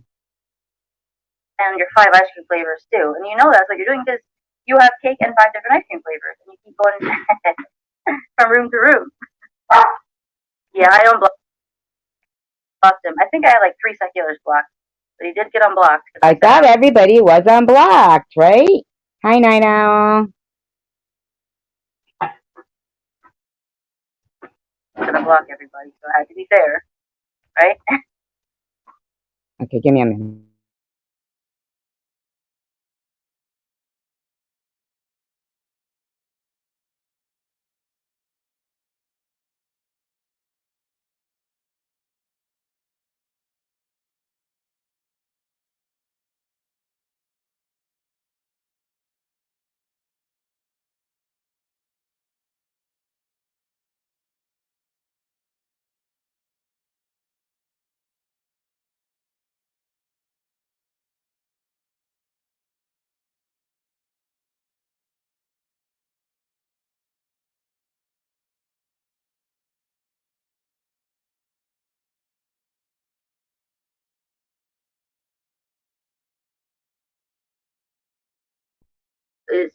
and your 5 ice cream flavors too. And you know that's what you're doing because you have cake and 5 different ice cream flavors, and you keep going from room to room. Yeah, I unblocked him. I think I had like 3 seculars blocked, but he did get unblocked. I thought everybody was unblocked, right? Hi, Nino. I'm gonna block everybody, so I had to be fair, right? Okay, give me a minute. Is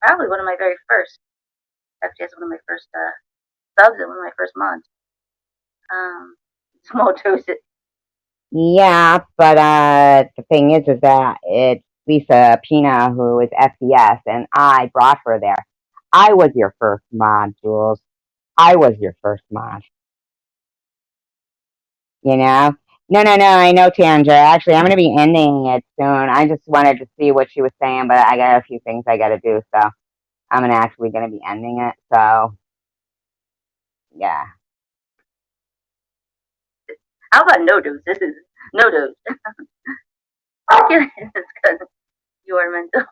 probably one of my very first. Actually, it's one of my first subs and one of my first mods. Small doses. Yeah, but the thing is that it's Lisa Pina who is FDS, and I brought her there. I was your first mod, Jules. I was your first mod. You know? No, no, no. I know, Tandra. Actually, I'm going to be ending it soon. I just wanted to see what she was saying, but I got a few things I got to do, so I'm actually going to be ending it. So, yeah. How about no dose? This is no dose. It's because you are mental.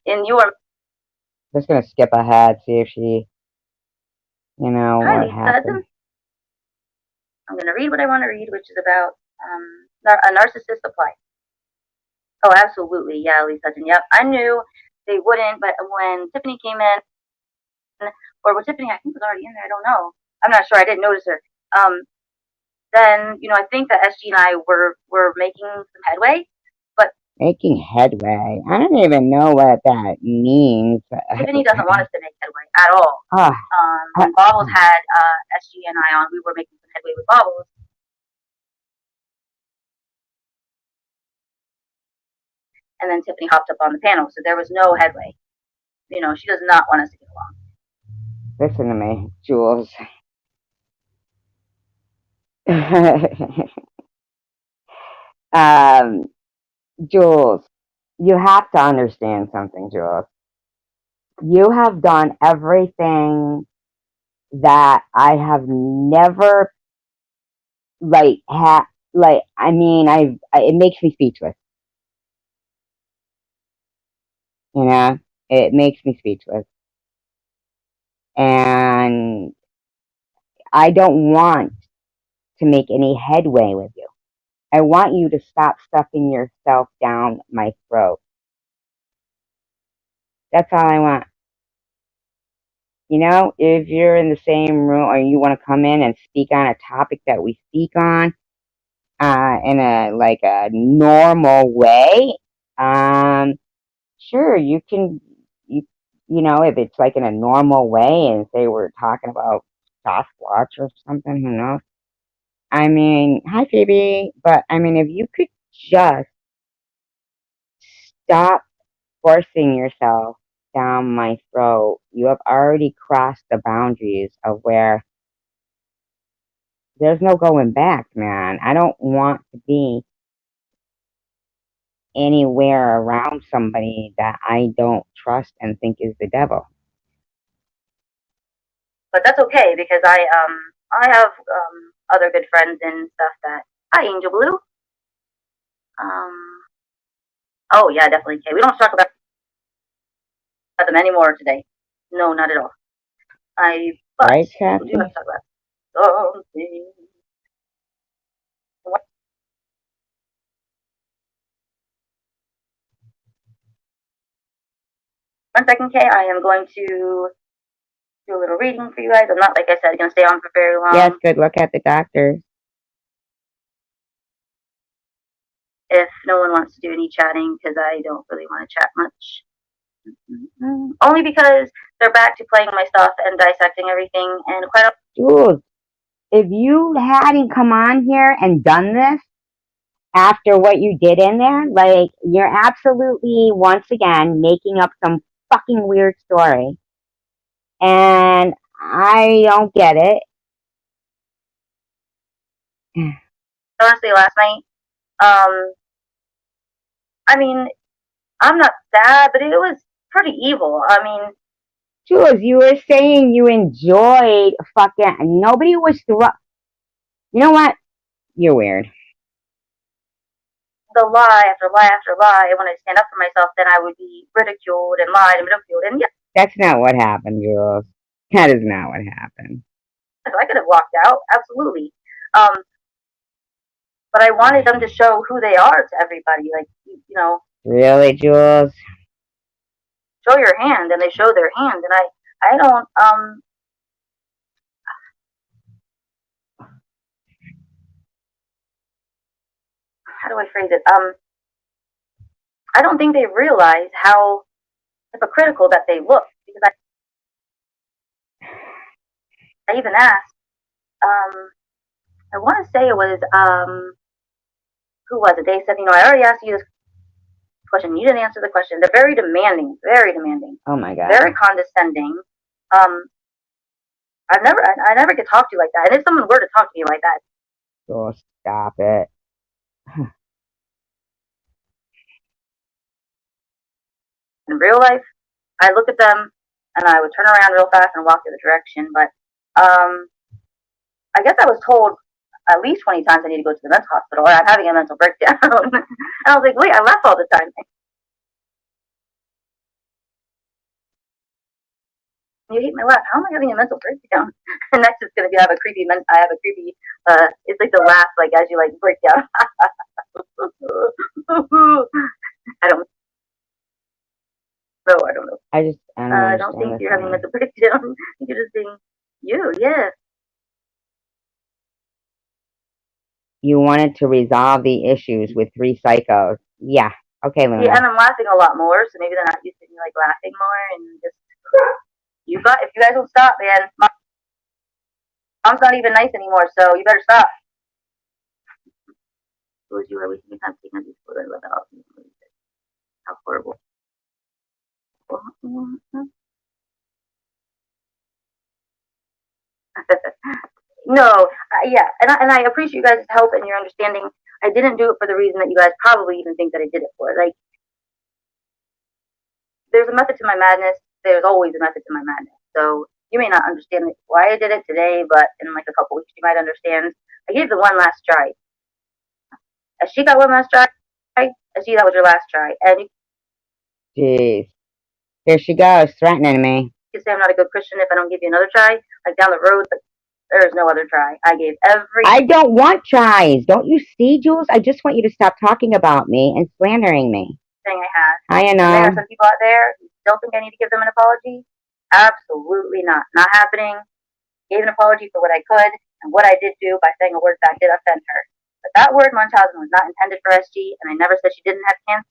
And you are. Just going to skip ahead, see if she, Hi, what Lisa. happened. I'm going to read what I want to read, which is about a narcissist apply. Oh, absolutely. Yeah, Lisa. Yep. I knew they wouldn't, but when Tiffany came in, or was Tiffany, I think, was already in there. I don't know. I'm not sure. I didn't notice her. Then, I think that SG and I were making some headway, but Making headway. I don't even know what that means. Tiffany doesn't want us to make headway at all. When Bobbles had SG and I on, we were making some headway with Bobbles. And then Tiffany hopped up on the panel, so there was no headway. She does not want us to get along. Listen to me, Jules. Jules, you have to understand something, Jules. You have done everything that I have never it makes me speechless. It makes me speechless. And I don't want to make any headway with you. I want you to stop stuffing yourself down my throat. That's all I want. If you're in the same room or you want to come in and speak on a topic that we speak on, in a normal way, sure, you can, if it's like in a normal way and say we're talking about Sasquatch or something, who knows? I mean, hi Phoebe, but I mean, if you could just stop forcing yourself down my throat, you have already crossed the boundaries of where there's no going back, man. I don't want to be anywhere around somebody that I don't trust and think is the devil. But that's okay because I have other good friends and stuff that. Hi, Angel Blue. Oh yeah, definitely. Okay, we don't talk about them anymore today. No, not at all. But right, we do have to talk about something. One second, Kay. I am going to do a little reading for you guys. I'm not, like I said, going to stay on for very long. Yes, good luck at the doctor. If no one wants to do any chatting, because I don't really want to chat much. Only because they're back to playing my stuff and dissecting everything, and quite. Dude, if you hadn't come on here and done this after what you did in there, like, you're absolutely, once again, making up some fucking weird story. And I don't get it. Honestly, last night, I mean, I'm not sad, but it was pretty evil. I mean, Jules, you were saying you enjoyed fucking. Nobody was. You know what? You're weird. The lie after lie after lie. When I stand up for myself, then I would be ridiculed and lied and ridiculed. And yeah, that's not what happened, Jules. That is not what happened. I could have walked out, absolutely. But I wanted them to show who they are to everybody. Like, Really, Jules? Show your hand, and they show their hand, and I don't. How do I phrase it? I don't think they realize how hypocritical that they look, because I even asked, I want to say it was, who was it? They said, I already asked you this question. You didn't answer the question. They're very demanding, very demanding. Oh my God. Very condescending. I never get talked to like that. And if someone were to talk to me like that. Oh, stop it. In real life, I look at them and I would turn around real fast and walk the other direction. But I guess I was told at least 20 times I need to go to the mental hospital or I'm having a mental breakdown. And I was like, wait, I laugh all the time. You hate my laugh. How am I having a mental breakdown? And next it's gonna be I have a creepy it's like the laugh like as you like break down. I don't know. I don't know. I don't think you're having a mental breakdown. You're just being you, yeah. You wanted to resolve the issues with 3 psychos. Yeah. Okay, Luna. Yeah, and I'm laughing a lot more, so maybe they're not used to me like laughing more and just if you guys don't stop, man, mom's not even nice anymore, so you better stop. Who was you are wasting your time taking these photos about how horrible. No, yeah, and I appreciate you guys' help and your understanding. I didn't do it for the reason that you guys probably even think that I did it for. Like, there's a method to my madness. There's always a method to my madness. So you may not understand why I did it today, but in like a couple weeks you might understand. I gave the one last try. As she got one last try, as she that was your last try, and you Jeez. Here she goes, threatening me. can say I'm not a good Christian if I don't give you another try. Like down the road, but there is no other try. I gave I don't want tries. Don't you see, Jules? I just want you to stop talking about me and slandering me. Thing I have. I know. There are some people out there who still think I need to give them an apology. Absolutely not. Not happening. Gave an apology for what I could and what I did do by saying a word that did offend her. But that word, Munchausen, was not intended for SG, and I never said she didn't have cancer,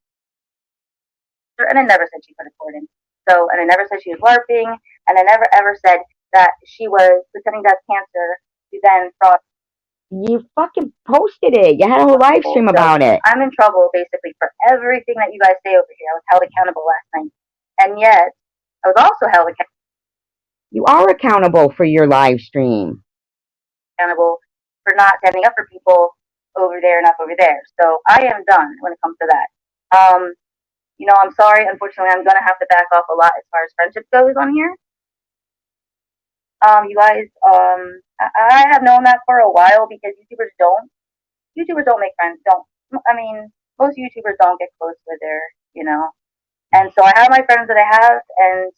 and I never said she couldn't afford it. So, and I never said she was LARPing, and I never ever said that she was pretending to have cancer to then fraud. You fucking posted it. You had a whole live stream about it. I'm in trouble, basically, for everything that you guys say over here. I was held accountable last night. And yet, I was also held accountable. You are accountable for your live stream. Accountable for not standing up for people over there and up over there. So I am done when it comes to that. I'm sorry. Unfortunately, I'm going to have to back off a lot as far as friendship goes on here. You guys, I have known that for a while because YouTubers don't make friends. Most YouTubers don't get close with their, and so I have my friends that I have, and,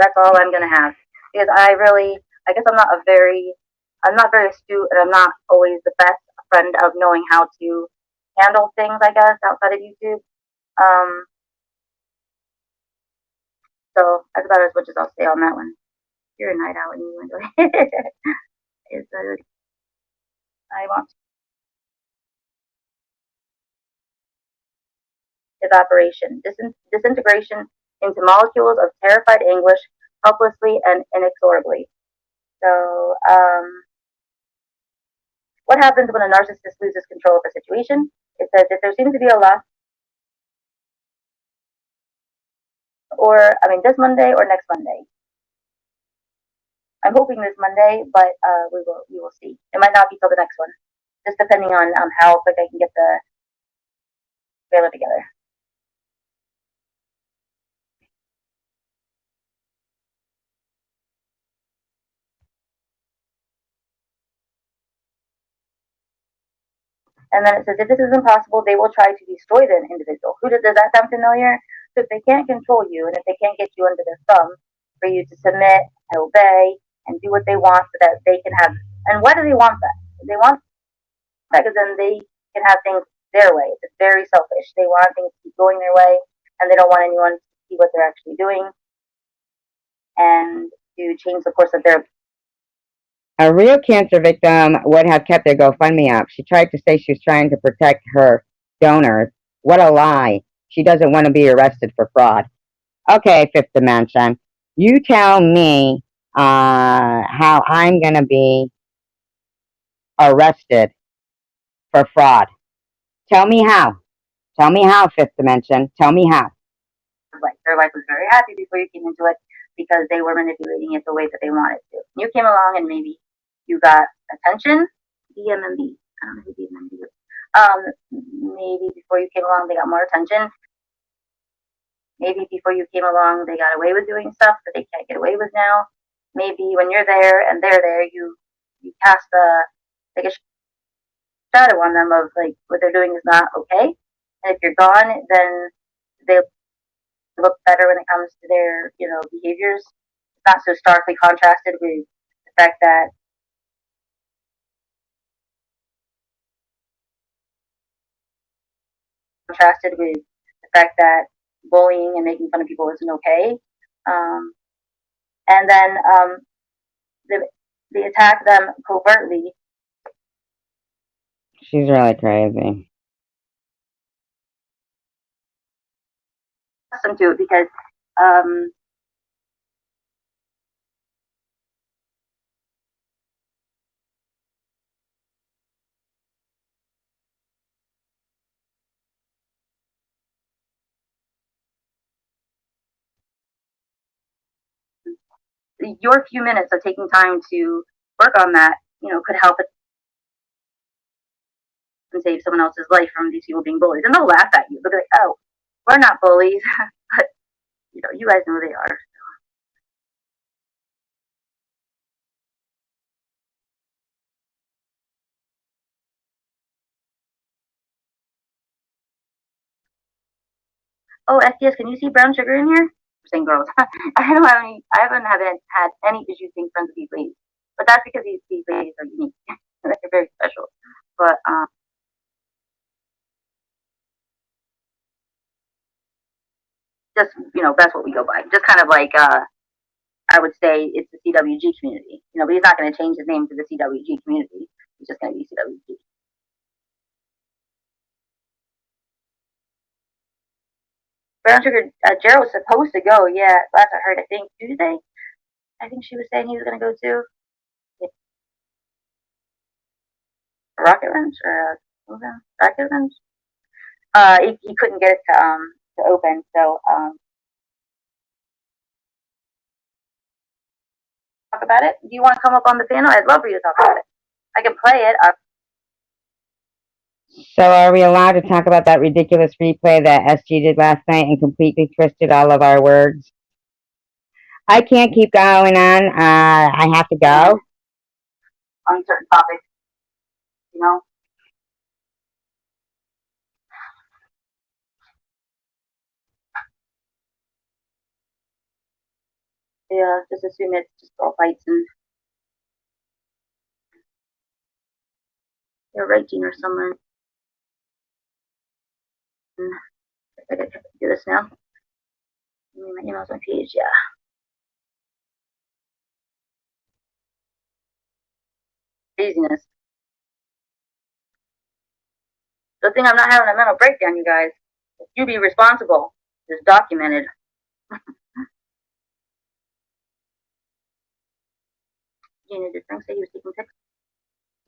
that's all I'm going to have because I guess I'm not very astute and I'm not always the best friend of knowing how to handle things, I guess, outside of YouTube. So that's about as much as I'll say on that one. You're a night owl and you enjoy it. I want evaporation, disintegration into molecules of terrified anguish, helplessly and inexorably. So, what happens when a narcissist loses control of a situation? It says if there seems to be a loss, this Monday or next Monday. I'm hoping this Monday, but we will see. It might not be till the next one, just depending on how quick I can get the trailer together. And then it says, if this is impossible, they will try to destroy the individual. Does that sound familiar? So if they can't control you, and if they can't get you under their thumb for you to submit and obey and do what they want so that they can have, and why do they want that? They want that because then they can have things their way. It's very selfish. They want things to keep going their way, and they don't want anyone to see what they're actually doing and to change the course of their. A real cancer victim would have kept their GoFundMe up. She tried to say she was trying to protect her donors. What a lie. She doesn't want to be arrested for fraud. Okay, Fifth Dimension. You tell me how I'm going to be arrested for fraud. Tell me how. Tell me how, Fifth Dimension. Tell me how. Like, their life was very happy before you came into it because they were manipulating it the way that they wanted to. You came along and maybe you got attention. DMMB. I don't know who DMMB is. Maybe before you came along, they got more attention. Maybe before you came along, they got away with doing stuff that they can't get away with now. Maybe when you're there and they're there, you cast like a shadow on them of like what they're doing is not okay. And if you're gone, then they look better when it comes to their, behaviors. It's not so starkly contrasted with the fact that bullying and making fun of people isn't okay. And then they attack them covertly. She's really crazy. Accustomed to it because your few minutes of taking time to work on that, could help it and save someone else's life from these people being bullies. And they'll laugh at you. They'll be like, "Oh, we're not bullies," but you guys know who they are. Oh, SDS, can you see brown sugar in here? I'm saying girls. I haven't had any issues being friends with these ladies. But that's because these ladies are unique. They're very special. But just that's what we go by. Just kind of like I would say it's the CWG community. But he's not going to change his name to the CWG community. He's just going to be CWG. Brown sugar. Gerald was supposed to go. Yeah, last I heard, I think Tuesday. I think she was saying he was going to go too. Rocket Ranch or Rocket Ranch. He couldn't get it to open, so talk about it. Do you want to come up on the panel? I'd love for you to talk about it. I can play it. So are we allowed to talk about that ridiculous replay that SG did last night and completely twisted all of our words? I can't keep going on. I have to go. On certain topics, Yeah, just assume it's just all fights and they're raging or somewhere. I gotta do this now. My email's on page, yeah. Craziness. Good thing I'm not having a mental breakdown, you guys. If you be responsible, it's documented. Gina, did Frank say he was taking pics?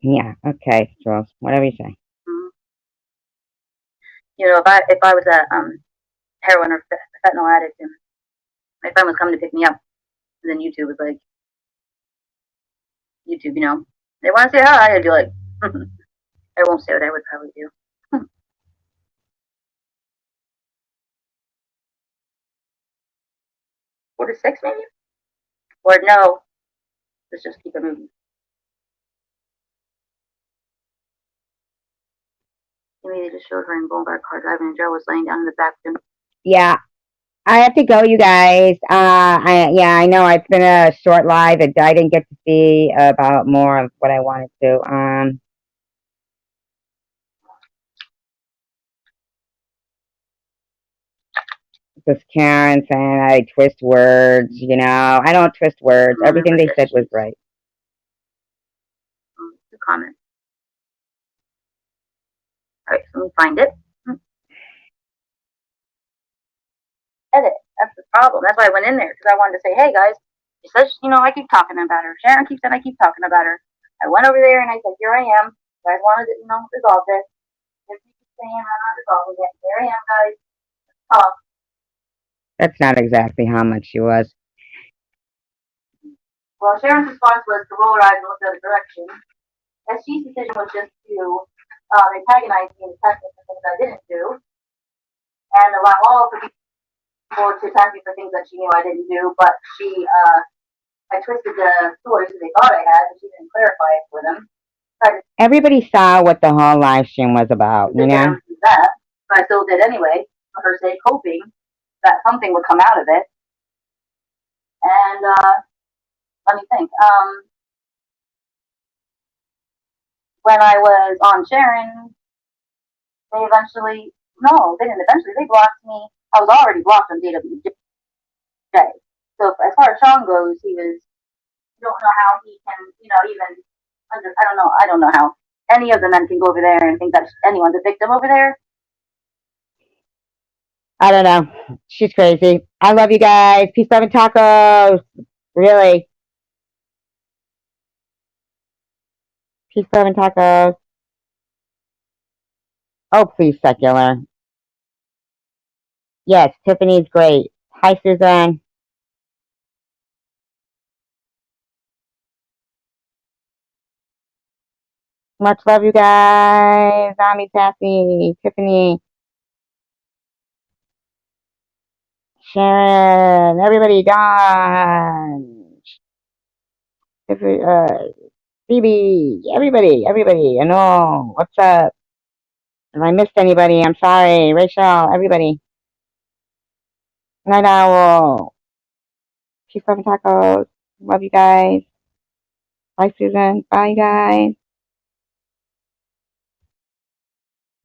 Yeah, okay, Jules, whatever you say. Mm-hmm. If I was a heroin or fentanyl addict and my friend was coming to pick me up, and then YouTube was like, YouTube, they want to say hi, I'd be like, I won't say what I would probably do. 4 to 6 maybe? Or no, let's just keep it moving. Maybe they just showed her in Boulevard car driving and Joe was laying down in the back of him. Yeah, I have to go, you guys. I know it's been a short live. I didn't get to see about more of what I wanted to. This Karen saying I twist words, I don't twist words. Everything they said was right. The comment. Alright, so let me find it. Edit. That's the problem. That's why I went in there, because I wanted to say, hey guys, She says, I keep talking about her. Sharon keeps saying I keep talking about her. I went over there and I said, here I am. You guys wanted to, resolve this. If you keep saying I'm not resolving it, here I am, guys. Talk. That's not exactly how much she was. Well, Sharon's response was to roll her eyes and look the other direction. SG's decision was just to antagonize me and attack me for things I didn't do, and allow all of the people to attack me for things that she knew I didn't do, but I twisted the story so they thought I had, but she didn't clarify it for them. Everybody saw what the whole live stream was about, you know? That, but I still did anyway, for her sake, hoping that something would come out of it. And, let me think. When I was on Sharon, they blocked me. I was already blocked on DWJ. So as far as Sean goes, don't know how he can, I don't know how any of the men can go over there and think that anyone's a victim over there. I don't know. She's crazy. I love you guys. Peace, love, and tacos. Really. Peace, love, and tacos. Oh, please, secular. Yes, Tiffany's great. Hi, Suzanne. Much love, you guys. Ami, Sassy, Tiffany, Sharon, everybody, Don, Phoebe, everybody. I know. What's up? If I missed anybody, I'm sorry. Rachel, everybody. Night Owl. Peace, love, and tacos. Love you guys. Bye, Susan. Bye, guys.